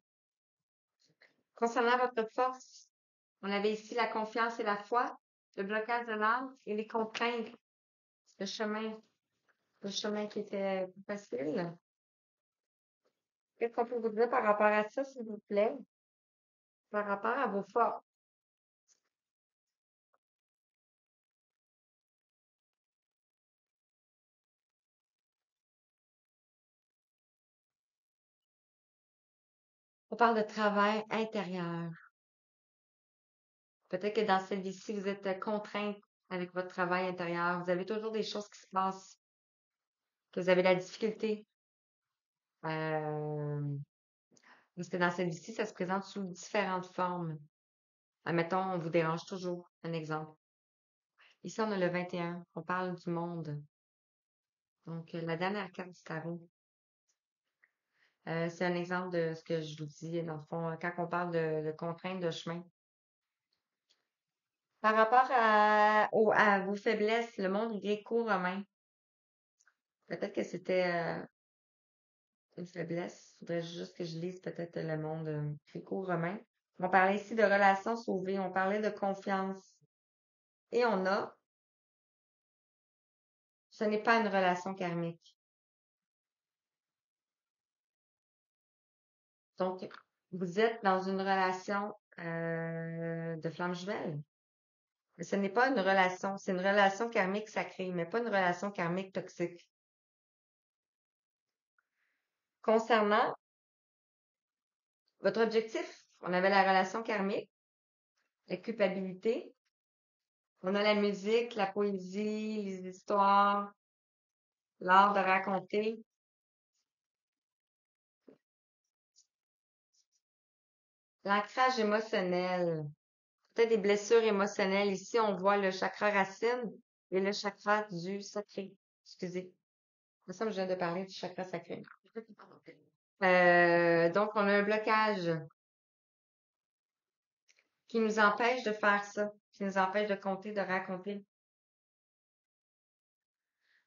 [SPEAKER 1] Concernant votre force, on avait ici la confiance et la foi, le blocage de l'âme et les contraintes, le chemin, le chemin qui était plus facile. Qu'est-ce qu'on peut vous dire par rapport à ça, s'il vous plaît? Par rapport à vos forces. On parle de travail intérieur. Peut-être que dans cette vie-ci, vous êtes contrainte avec votre travail intérieur. Vous avez toujours des choses qui se passent, que vous avez de la difficulté. Euh, parce que dans cette vie-ci, ça se présente sous différentes formes. Admettons, on vous dérange toujours. Un exemple. Ici, on a le 21. On parle du monde. Donc, la dernière carte du tarot. C'est un exemple de ce que je vous dis, dans le fond, quand on parle de contraintes de chemin. Par rapport à vos faiblesses, le monde gréco-romain, peut-être que c'était une faiblesse. Il faudrait juste que je lise peut-être le monde gréco-romain. On parlait ici de relations sauvées, on parlait de confiance. Et on a, ce n'est pas une relation karmique. Donc, vous êtes dans une relation de flamme jumelle. Mais ce n'est pas une relation, c'est une relation karmique sacrée, mais pas une relation karmique toxique. Concernant votre objectif, on avait la relation karmique, la culpabilité, on a la musique, la poésie, les histoires, l'art de raconter, l'ancrage émotionnel, peut-être des blessures émotionnelles. Ici, on voit le chakra racine et le chakra du sacré. Excusez. Ça me je viens de parler du chakra sacré. Donc, on a un blocage qui nous empêche de faire ça, qui nous empêche de compter, de raconter.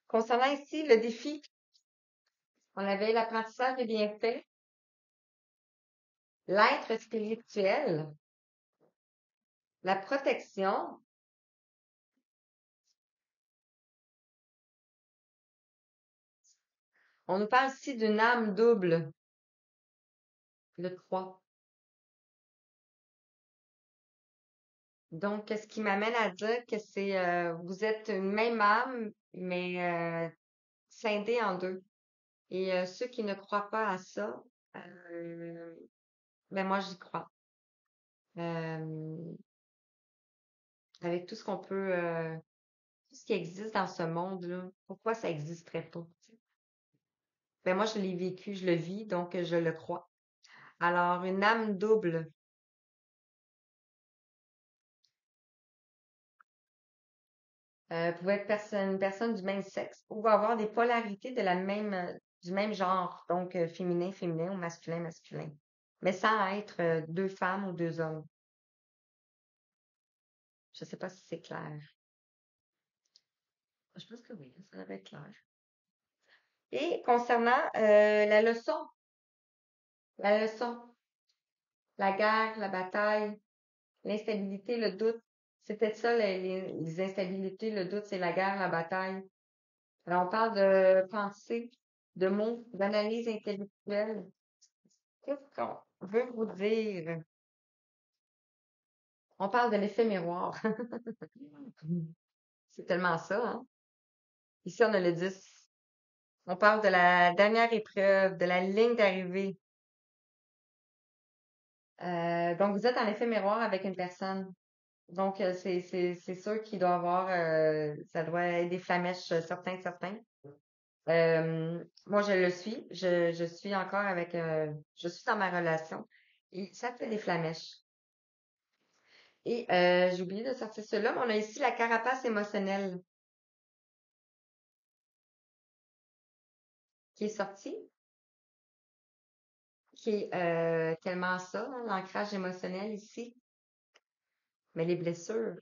[SPEAKER 1] Concernant ici le défi, on avait l'apprentissage des bienfaits, l'être spirituel, la protection. On nous parle ici d'une âme double, le 3. Donc, ce qui m'amène à dire que c'est vous êtes une même âme, mais scindée en deux. Et ceux qui ne croient pas à ça, euh, ben moi j'y crois. Euh, avec tout ce qu'on peut, tout ce qui existe dans ce monde-là, pourquoi ça existerait pas? Tu sais? Ben moi je l'ai vécu, je le vis, donc je le crois. Alors, une âme double pouvait être une personne du même sexe ou avoir des polarités de la même, du même genre, donc féminin, féminin ou masculin, masculin. Mais sans être deux femmes ou deux hommes. Je sais pas si c'est clair. Je pense que oui, ça devrait être clair. Et concernant la leçon, la guerre, la bataille, l'instabilité, le doute, c'était ça les instabilités, le doute, c'est la guerre, la bataille. Alors, on parle de pensée, de mots, d'analyse intellectuelle. Qu'est-ce qu'on veut vous dire? On parle de l'effet miroir. C'est tellement ça, hein? Ici, on a le 10. On parle de la dernière épreuve, de la ligne d'arrivée. Donc, vous êtes en effet miroir avec une personne. Donc, c'est sûr qu'il doit avoir, ça doit être des flamèches, certains, certains. Moi, je le suis. Je suis encore avec, je suis dans ma relation. Et ça fait des flamèches. Et j'ai oublié de sortir cela, mais on a ici la carapace émotionnelle qui est sortie, qui est tellement ça, hein, l'ancrage émotionnel ici, mais les blessures.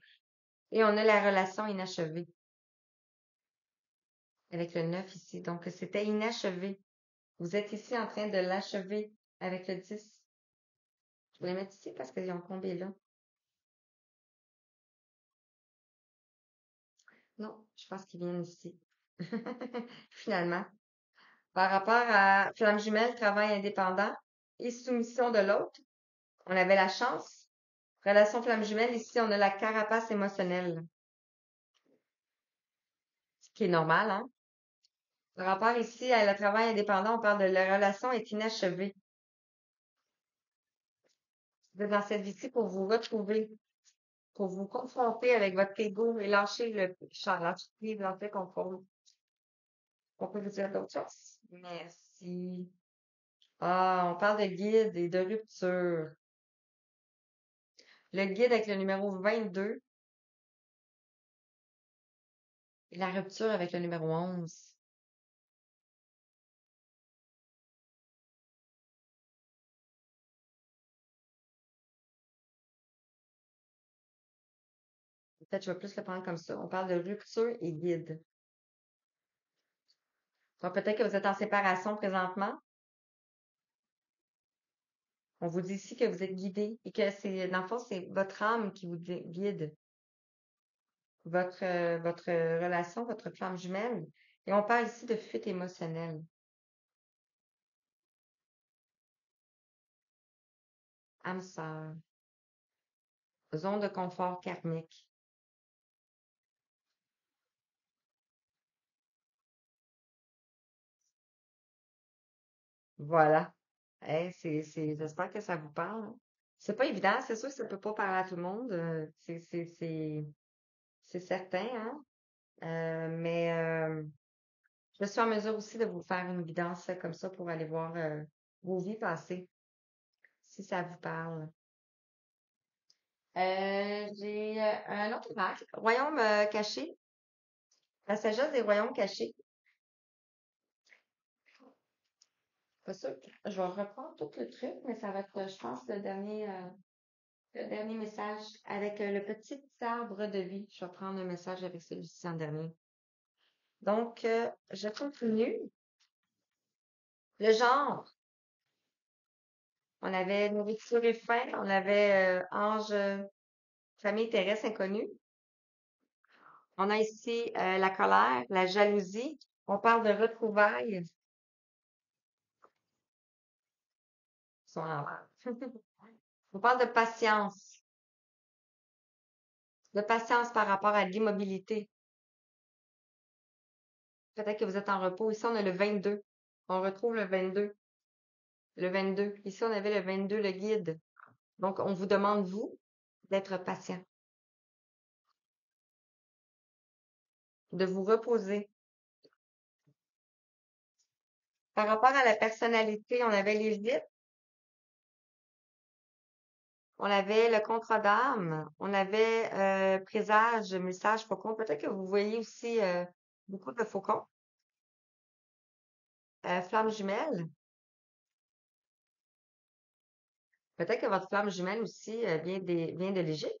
[SPEAKER 1] Et on a la relation inachevée avec le 9 ici. Donc, c'était inachevé. Vous êtes ici en train de l'achever avec le 10. Je vais les mettre ici parce qu'ils ont tombé là. Non, je pense qu'ils viennent ici. Finalement. Par rapport à flamme jumelle, travail indépendant et soumission de l'autre, on avait la chance. Relation flamme jumelle, ici, on a la carapace émotionnelle, ce qui est normal, hein? Par rapport ici à le travail indépendant, on parle de la relation est inachevée. Vous êtes dans cette vie-ci pour vous retrouver, pour vous confronter avec votre ego et lâcher le lâcher prise, lâcher contrôle. On peut vous dire d'autres choses? Merci. Ah, on parle de guide et de rupture. Le guide avec le numéro 22 et la rupture avec le numéro 11. Peut-être je vais plus le prendre comme ça. On parle de rupture et guide. Donc peut-être que vous êtes en séparation présentement. On vous dit ici que vous êtes guidé et que c'est, dans le fond, c'est votre âme qui vous guide, votre relation, votre flamme jumelle. Et on parle ici de fuite émotionnelle. Âme sœur. Zone de confort karmique. Voilà. Hey, j'espère que ça vous parle, hein. C'est pas évident, c'est sûr que ça peut pas parler à tout le monde. C'est certain, hein. Mais je suis en mesure aussi de vous faire une guidance comme ça pour aller voir vos vies passées, si ça vous parle. J'ai un autre image, Royaume caché, la sagesse des royaumes cachés. Pas sûr. Je vais reprendre tout le truc, mais ça va être, je pense, le dernier message avec le petit arbre de vie. Je vais prendre un message avec celui-ci en dernier. Donc, je continue. Le genre. On avait nourriture et faim. On avait ange, famille terrestre inconnue. On a ici la colère, la jalousie. On parle de retrouvailles. Ils sont à l'envers. On parle de patience par rapport à l'immobilité. Peut-être que vous êtes en repos. Ici, on a le 22. On retrouve le 22. Le 22. Ici, on avait le 22, le guide. Donc, on vous demande, vous, d'être patient, de vous reposer. Par rapport à la personnalité, on avait les vides, on avait le contrat d'âme, on avait présage, message, faucon. Peut-être que vous voyez aussi beaucoup de faucons. Flamme jumelle. Peut-être que votre flamme jumelle aussi vient de l'Égypte.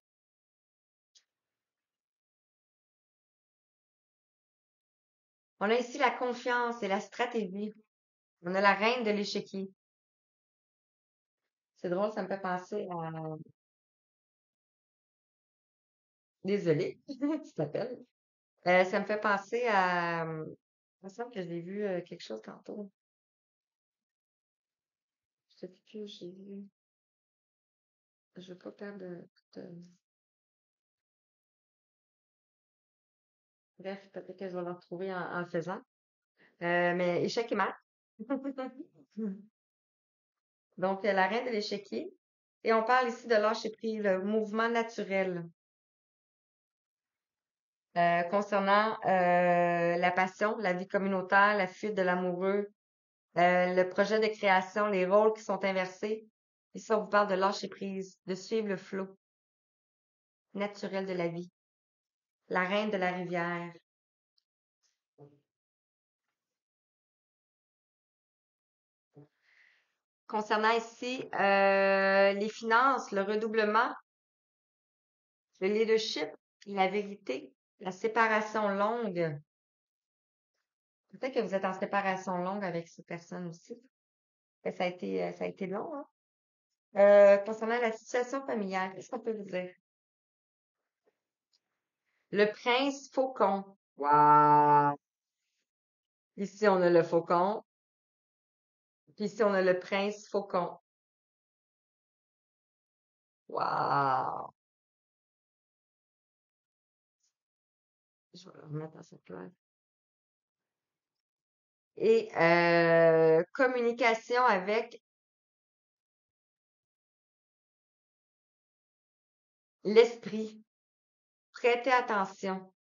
[SPEAKER 1] On a ici la confiance et la stratégie. On a la reine de l'échiquier. C'est drôle, ça me fait penser à... Désolée, tu t'appelles. Ça me fait penser à... Il me semble que j'ai vu quelque chose tantôt. Je sais plus que j'ai vu. Je veux pas perdre Bref, peut-être que je vais le retrouver en le faisant. Mais échec et mat. Donc, la reine de l'échiquier. Et on parle ici de lâcher prise, le mouvement naturel. Concernant la passion, la vie communautaire, la fuite de l'amoureux, le projet de création, les rôles qui sont inversés. Ici, on vous parle de lâcher prise, de suivre le flot naturel de la vie. La reine de la rivière. Concernant ici les finances, le redoublement, le leadership, la vérité, la séparation longue. Peut-être que vous êtes en séparation longue avec cette personne aussi. Ça a été long, hein? Concernant la situation familiale, qu'est-ce qu'on peut vous dire? Le prince faucon. Wow! Ici, on a le faucon. Puis ici, on a le prince faucon. Wow! Je vais le remettre dans cette place. Et communication avec l'esprit. Prêtez attention.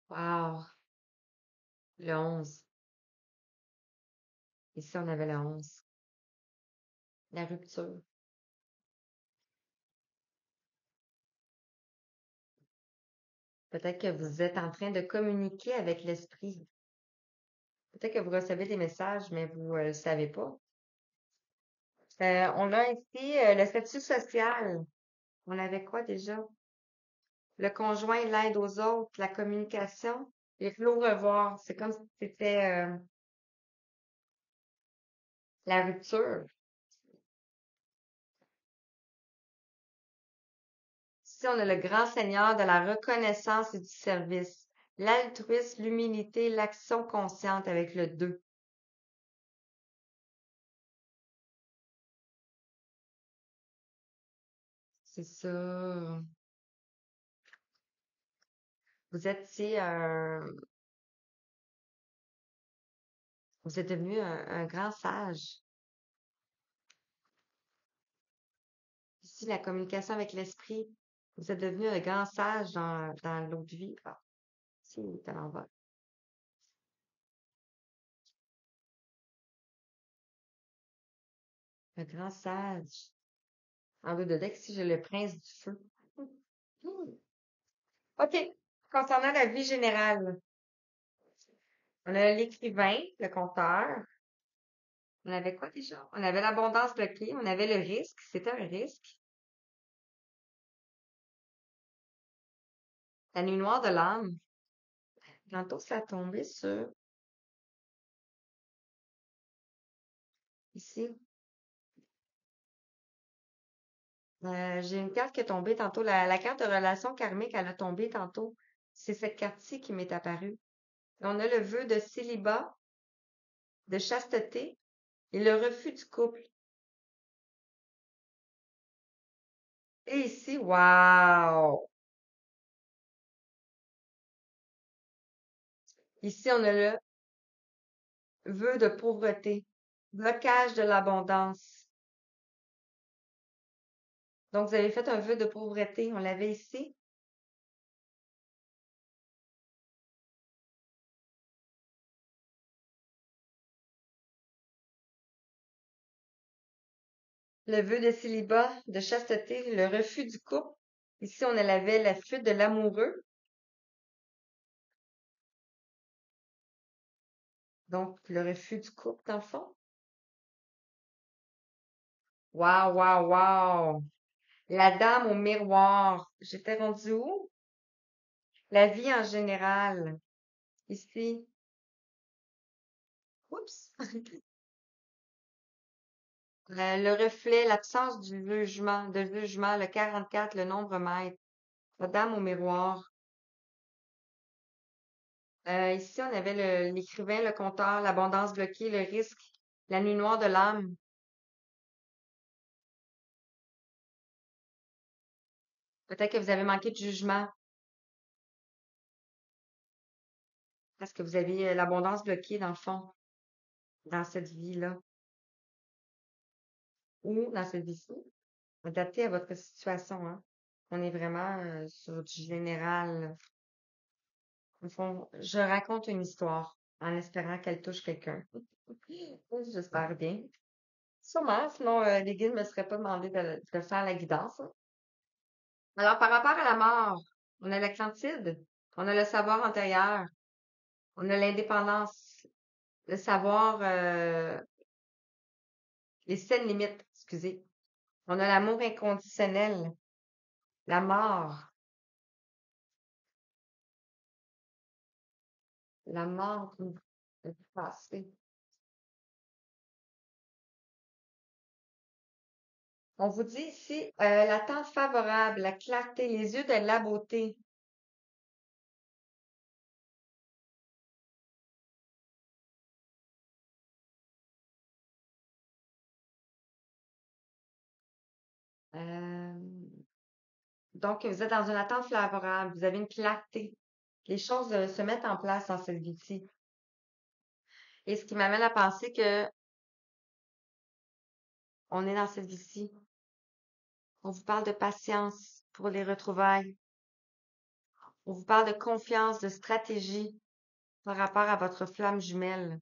[SPEAKER 1] Wow! Le 11. Ici, on avait le 11. La rupture. Peut-être que vous êtes en train de communiquer avec l'esprit. Peut-être que vous recevez des messages, mais vous ne le savez pas. On a ici le statut social. On avait quoi déjà? Le conjoint, l'aide aux autres, la communication, les flots revoir. C'est comme si c'était la rupture. Ici, on a le grand seigneur de la reconnaissance et du service. L'altruisme, l'humilité, l'action consciente avec le 2. C'est ça. Vous étiez vous êtes devenu un grand sage. Ici, la communication avec l'esprit. Vous êtes devenu un grand sage dans l'autre vie. Ah, si, il est à l'envers. Un grand sage. En deux de deck, si j'ai le prince du feu. OK. Concernant la vie générale, On a l'écrivain, le conteur. On avait quoi déjà? On avait l'abondance bloquée. On avait le risque. C'était un risque. La nuit noire de l'âme. Tantôt, ça a tombé sur ici. J'ai une carte qui est tombée tantôt. La carte de relation karmique, elle a tombé tantôt. C'est cette carte-ci qui m'est apparue. On a le vœu de célibat, de chasteté et le refus du couple. Et ici, waouh! Ici, on a le vœu de pauvreté, blocage de l'abondance. Donc, vous avez fait un vœu de pauvreté. On l'avait ici. Le vœu de célibat, de chasteté, le refus du couple. Ici, on avait la fuite de l'amoureux. Donc, le refus du couple, dans le fond. Waouh, waouh, waouh! La dame au miroir. J'étais rendue où? La vie en général. Ici. Oups. Le reflet, l'absence du jugement, de jugement, le 44, le nombre maître. La dame au miroir. Ici, on avait l'écrivain, le conteur, l'abondance bloquée, le risque, la nuit noire de l'âme. Peut-être que vous avez manqué de jugement parce que vous avez l'abondance bloquée dans le fond, dans cette vie-là, ou dans cette vie-ci, adapté à votre situation, hein. On est vraiment sur du général. Au fond, je raconte une histoire en espérant qu'elle touche quelqu'un. J'espère bien. Sûrement, sinon les guides ne me seraient pas demandé de faire la guidance, hein. Alors, par rapport à la mort, on a l'Atlantide, on a le savoir antérieur, on a l'indépendance, le savoir, les scènes limites, excusez. On a l'amour inconditionnel, la mort du passé. On vous dit ici, l'attente favorable, la clarté, les yeux de la beauté. Euh, donc, vous êtes dans une attente favorable, vous avez une clarté. Les choses se mettent en place dans cette vie-ci. Et ce qui m'amène à penser que on est dans cette vie-ci. On vous parle de patience pour les retrouvailles. On vous parle de confiance, de stratégie par rapport à votre flamme jumelle.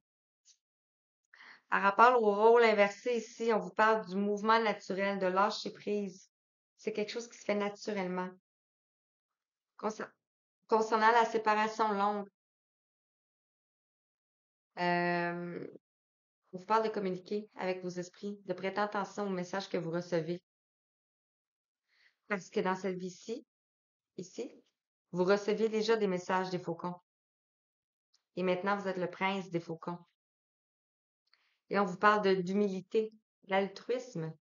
[SPEAKER 1] Par rapport au rôle inversé ici, on vous parle du mouvement naturel, de lâcher prise. C'est quelque chose qui se fait naturellement. Concer- Concernant la séparation longue, euh, on vous parle de communiquer avec vos esprits, de prêter attention aux messages que vous recevez. Parce que dans cette vie-ci, ici, vous receviez déjà des messages des faucons. Et maintenant, vous êtes le prince des faucons. Et on vous parle d'humilité, d'altruisme.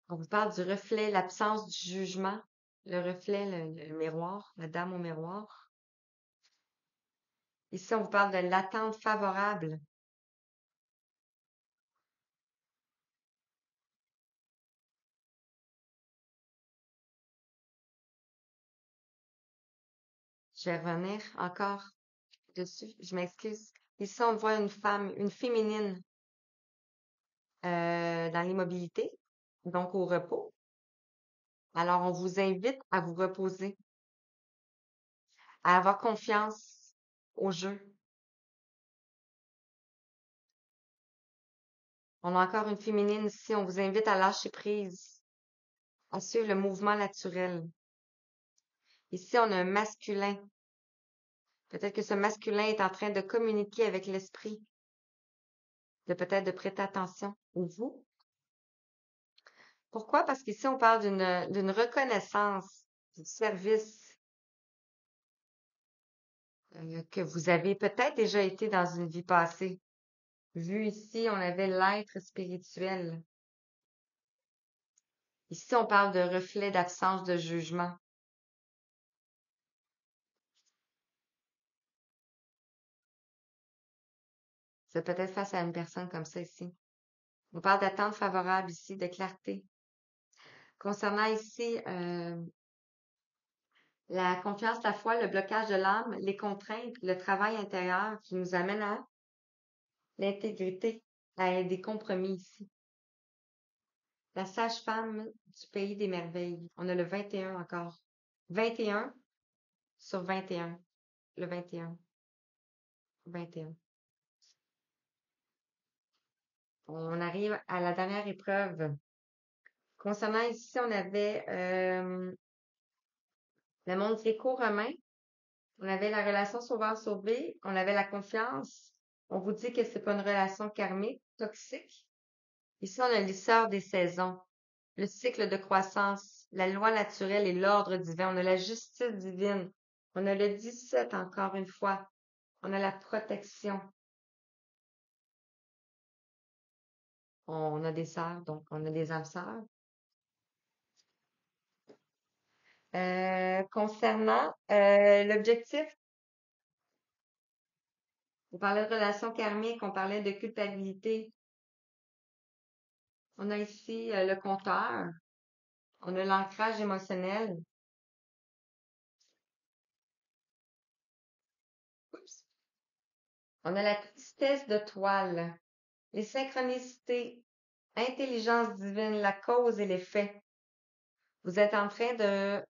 [SPEAKER 1] On vous parle du reflet, l'absence du jugement, le reflet, le miroir, la dame au miroir. Ici, on vous parle de l'attente favorable. Je vais revenir encore dessus. Je m'excuse. Ici, on voit une femme, une féminine dans l'immobilité, donc au repos. Alors, on vous invite à vous reposer, à avoir confiance au jeu. On a encore une féminine ici. On vous invite à lâcher prise, à suivre le mouvement naturel. Ici, on a un masculin. Peut-être que ce masculin est en train de communiquer avec l'esprit, de peut-être de prêter attention. Ou vous? Pourquoi? Parce qu'ici, on parle d'une reconnaissance du service que vous avez peut-être déjà été dans une vie passée. Vu ici, on avait l'être spirituel. Ici, on parle de reflet d'absence de jugement. C'est peut-être face à une personne comme ça ici. On parle d'attente favorable ici, de clarté. Concernant ici la confiance, la foi, le blocage de l'âme, les contraintes, le travail intérieur qui nous amène à l'intégrité, à des compromis ici. La sage-femme du pays des merveilles. On a le 21 encore. 21 sur 21. Le 21. 21. On arrive à la dernière épreuve. Concernant ici, on avait le monde gréco-romain. On avait la relation sauveur-sauvé. On avait la confiance. On vous dit que c'est pas une relation karmique, toxique. Ici, on a l'isseur des saisons, le cycle de croissance, la loi naturelle et l'ordre divin. On a la justice divine. On a le 17 encore une fois. On a la protection. On a des sœurs, donc on a des âmes sœurs. Concernant l'objectif, on parlait de relation karmique, on parlait de culpabilité. On a ici le compteur. On a l'ancrage émotionnel. Oups. On a la tristesse de toile, les synchronicités, intelligence divine, la cause et l'effet. Vous êtes en train de,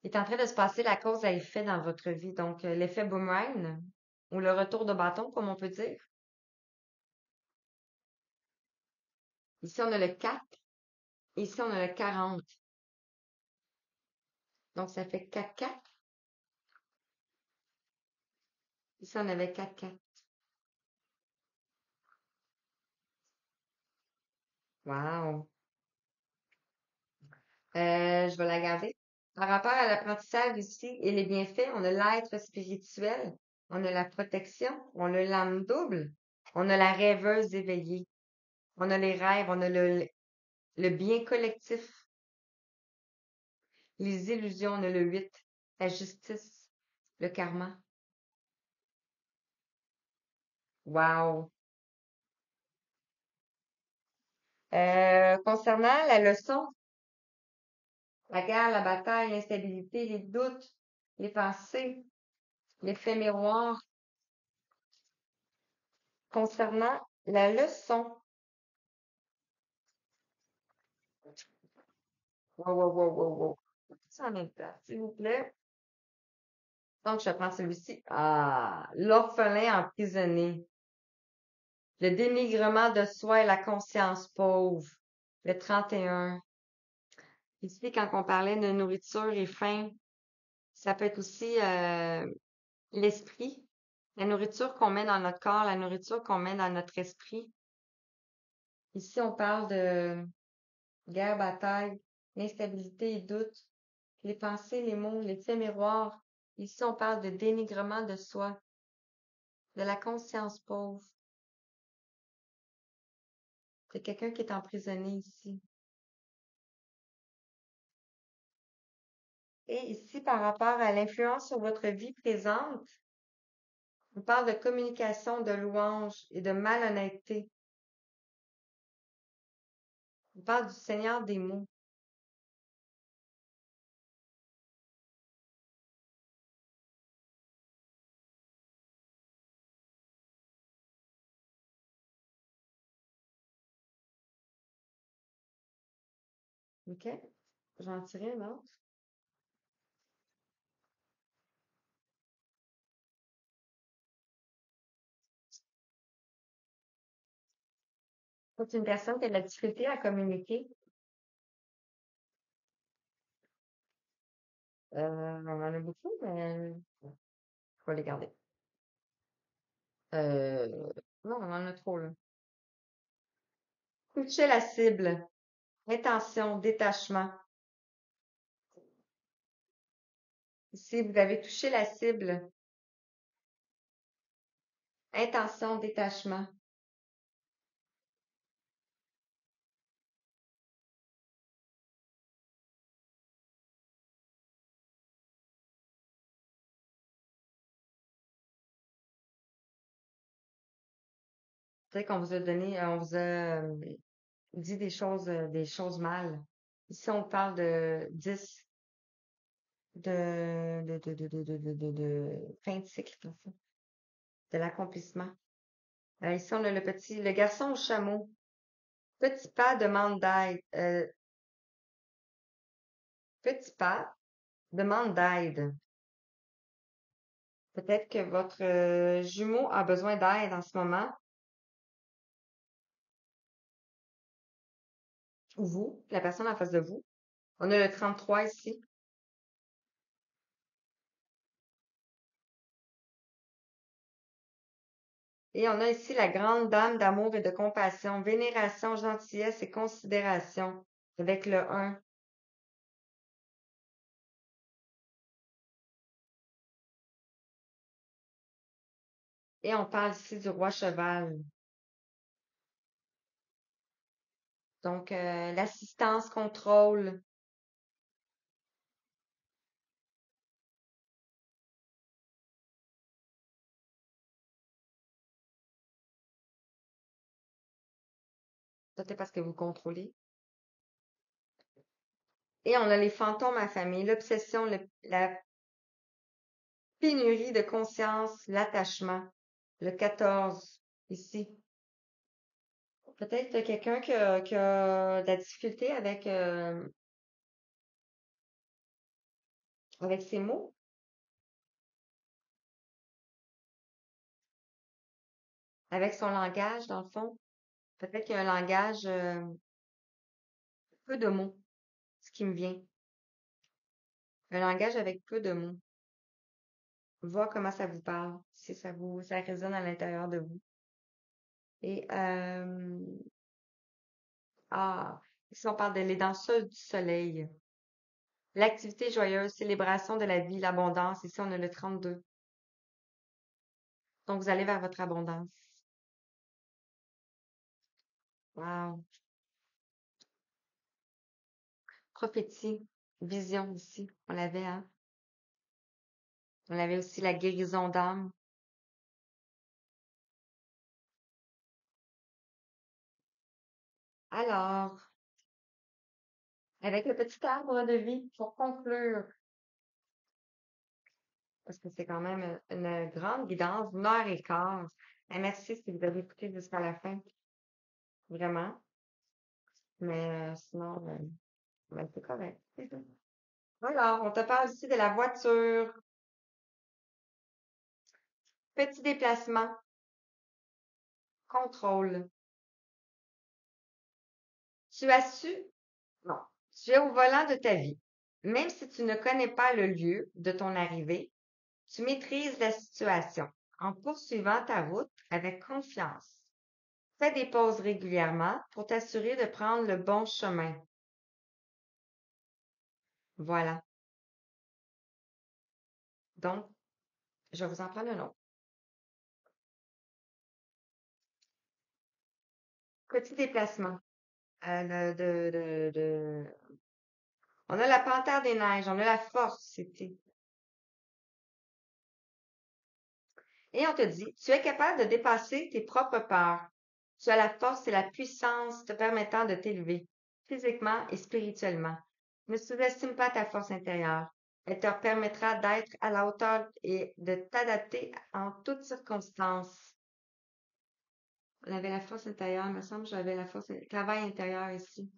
[SPEAKER 1] il est en train de se passer la cause à effet dans votre vie. Donc, l'effet boomerang ou le retour de bâton, comme on peut dire. Ici, on a le 4. Ici, on a le 40. Donc, ça fait 4-4. Ici, on avait 4-4. Wow. Je vais la garder. Par rapport à l'apprentissage ici et les bienfaits, on a l'être spirituel, on a la protection, on a l'âme double, on a la rêveuse éveillée, on a les rêves, on a le bien collectif, les illusions, on a le 8, la justice, le karma. Wow. Concernant la leçon, la guerre, la bataille, l'instabilité, les doutes, les pensées, l'effet miroir. Concernant la leçon, wow, wow, wow, wow, wow. Ça en même temps, s'il vous plaît. Donc, je prends celui-ci. Ah, l'orphelin emprisonné. Le dénigrement de soi et la conscience pauvre. Le 31. Ici, quand on parlait de nourriture et faim, ça peut être aussi l'esprit. La nourriture qu'on met dans notre corps, la nourriture qu'on met dans notre esprit. Ici, on parle de guerre, bataille, l'instabilité et doute, les pensées, les mots, les faits miroirs. Ici, on parle de dénigrement de soi, de la conscience pauvre. C'est quelqu'un qui est emprisonné ici. Et ici, par rapport à l'influence sur votre vie présente, on parle de communication, de louange et de malhonnêteté. On parle du Seigneur des mots. OK? J'en tirer un autre. C'est une personne qui a de la difficulté à communiquer. On en a beaucoup, mais faut les garder. Euh, non, on en a trop, là. Toucher la cible. Intention, détachement. Ici, vous avez touché la cible. Intention, détachement. Peut-être qu'on vous a donné, on vous a dit des choses mal. Ici, on parle de 10 de fin de cycle, en fait, de l'accomplissement. Ici, on a le garçon au chameau. Petit pas demande d'aide. Petit pas demande d'aide. Peut-être que votre jumeau a besoin d'aide en ce moment, ou vous, la personne en face de vous. On a le 33 ici. Et on a ici la grande dame d'amour et de compassion, vénération, gentillesse et considération, avec le 1. Et on parle ici du roi cheval. Donc, l'assistance, contrôle. Ça, c'est parce que vous contrôlez. Et on a les fantômes à famille, l'obsession, la pénurie de conscience, l'attachement. Le 14, ici. Peut-être quelqu'un qui a de la difficulté avec ses mots, avec son langage, dans le fond. Peut-être qu'il y a un langage, peu de mots, ce qui me vient. Un langage avec peu de mots. Voir comment ça vous parle, si ça résonne à l'intérieur de vous. Et, ici on parle de les danseuses du soleil. L'activité joyeuse, célébration de la vie, l'abondance. Ici, on a le 32. Donc, vous allez vers votre abondance. Wow. Prophétie, vision ici. On l'avait, hein? On avait aussi la guérison d'âme. Alors, avec le petit arbre de vie, pour conclure, parce que c'est quand même une grande guidance, 1 heure et quart. Et merci si vous avez écouté jusqu'à la fin, vraiment. Mais sinon, ben, c'est correct. Alors, on te parle ici de la voiture. Petit déplacement, contrôle. Tu as su, non, tu es au volant de ta vie. Même si tu ne connais pas le lieu de ton arrivée, tu maîtrises la situation en poursuivant ta route avec confiance. Fais des pauses régulièrement pour t'assurer de prendre le bon chemin. Voilà. Donc, je vais vous en prendre un autre. Petit déplacement. On a la panthère des neiges, on a la force, c'était. Et on te dit, tu es capable de dépasser tes propres peurs. Tu as la force et la puissance te permettant de t'élever, physiquement et spirituellement. Ne sous-estime pas ta force intérieure. Elle te permettra d'être à la hauteur et de t'adapter en toutes circonstances. On avait la force intérieure, il me semble que j'avais la force, travail intérieur ici.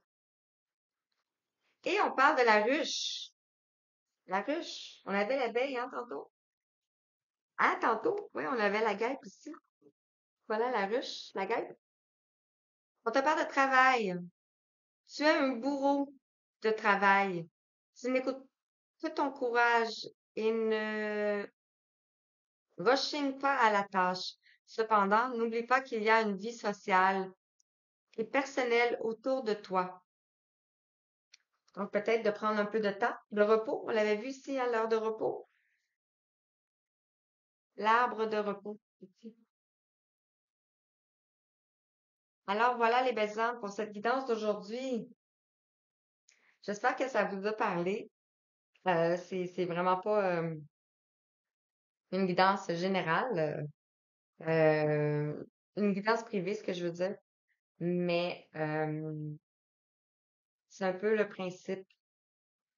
[SPEAKER 1] Et on parle de la ruche. La ruche. On avait l'abeille, hein, tantôt? Ah, tantôt? Oui, on avait la guêpe ici. Voilà la ruche, la guêpe. On te parle de travail. Tu es un bourreau de travail. Tu n'écoutes tout ton courage et ne rechigne pas à la tâche. Cependant, n'oublie pas qu'il y a une vie sociale et personnelle autour de toi. Donc, peut-être de prendre un peu de temps de repos. On l'avait vu ici à l'heure de repos. L'arbre de repos. Ici. Alors, voilà les belles âmes pour cette guidance d'aujourd'hui. J'espère que ça vous a parlé. C'est vraiment pas une guidance générale, une guidance privée, ce que je veux dire. Mais c'est un peu le principe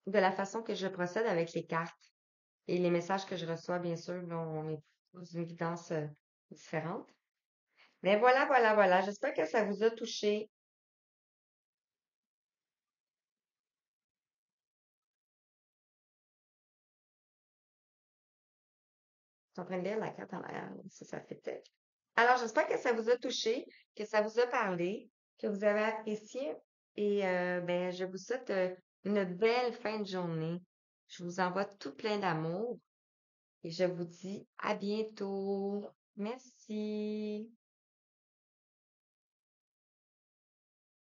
[SPEAKER 1] de la façon que je procède avec les cartes et les messages que je reçois, bien sûr. Là, on est dans une guidance différente. Mais voilà, voilà, voilà. J'espère que ça vous a touché. Je suis en train de lire la carte en arrière, ça fait peut-être. Alors, j'espère que ça vous a touché, que ça vous a parlé, que vous avez apprécié. Et ben, je vous souhaite une belle fin de journée. Je vous envoie tout plein d'amour et je vous dis à bientôt. Merci.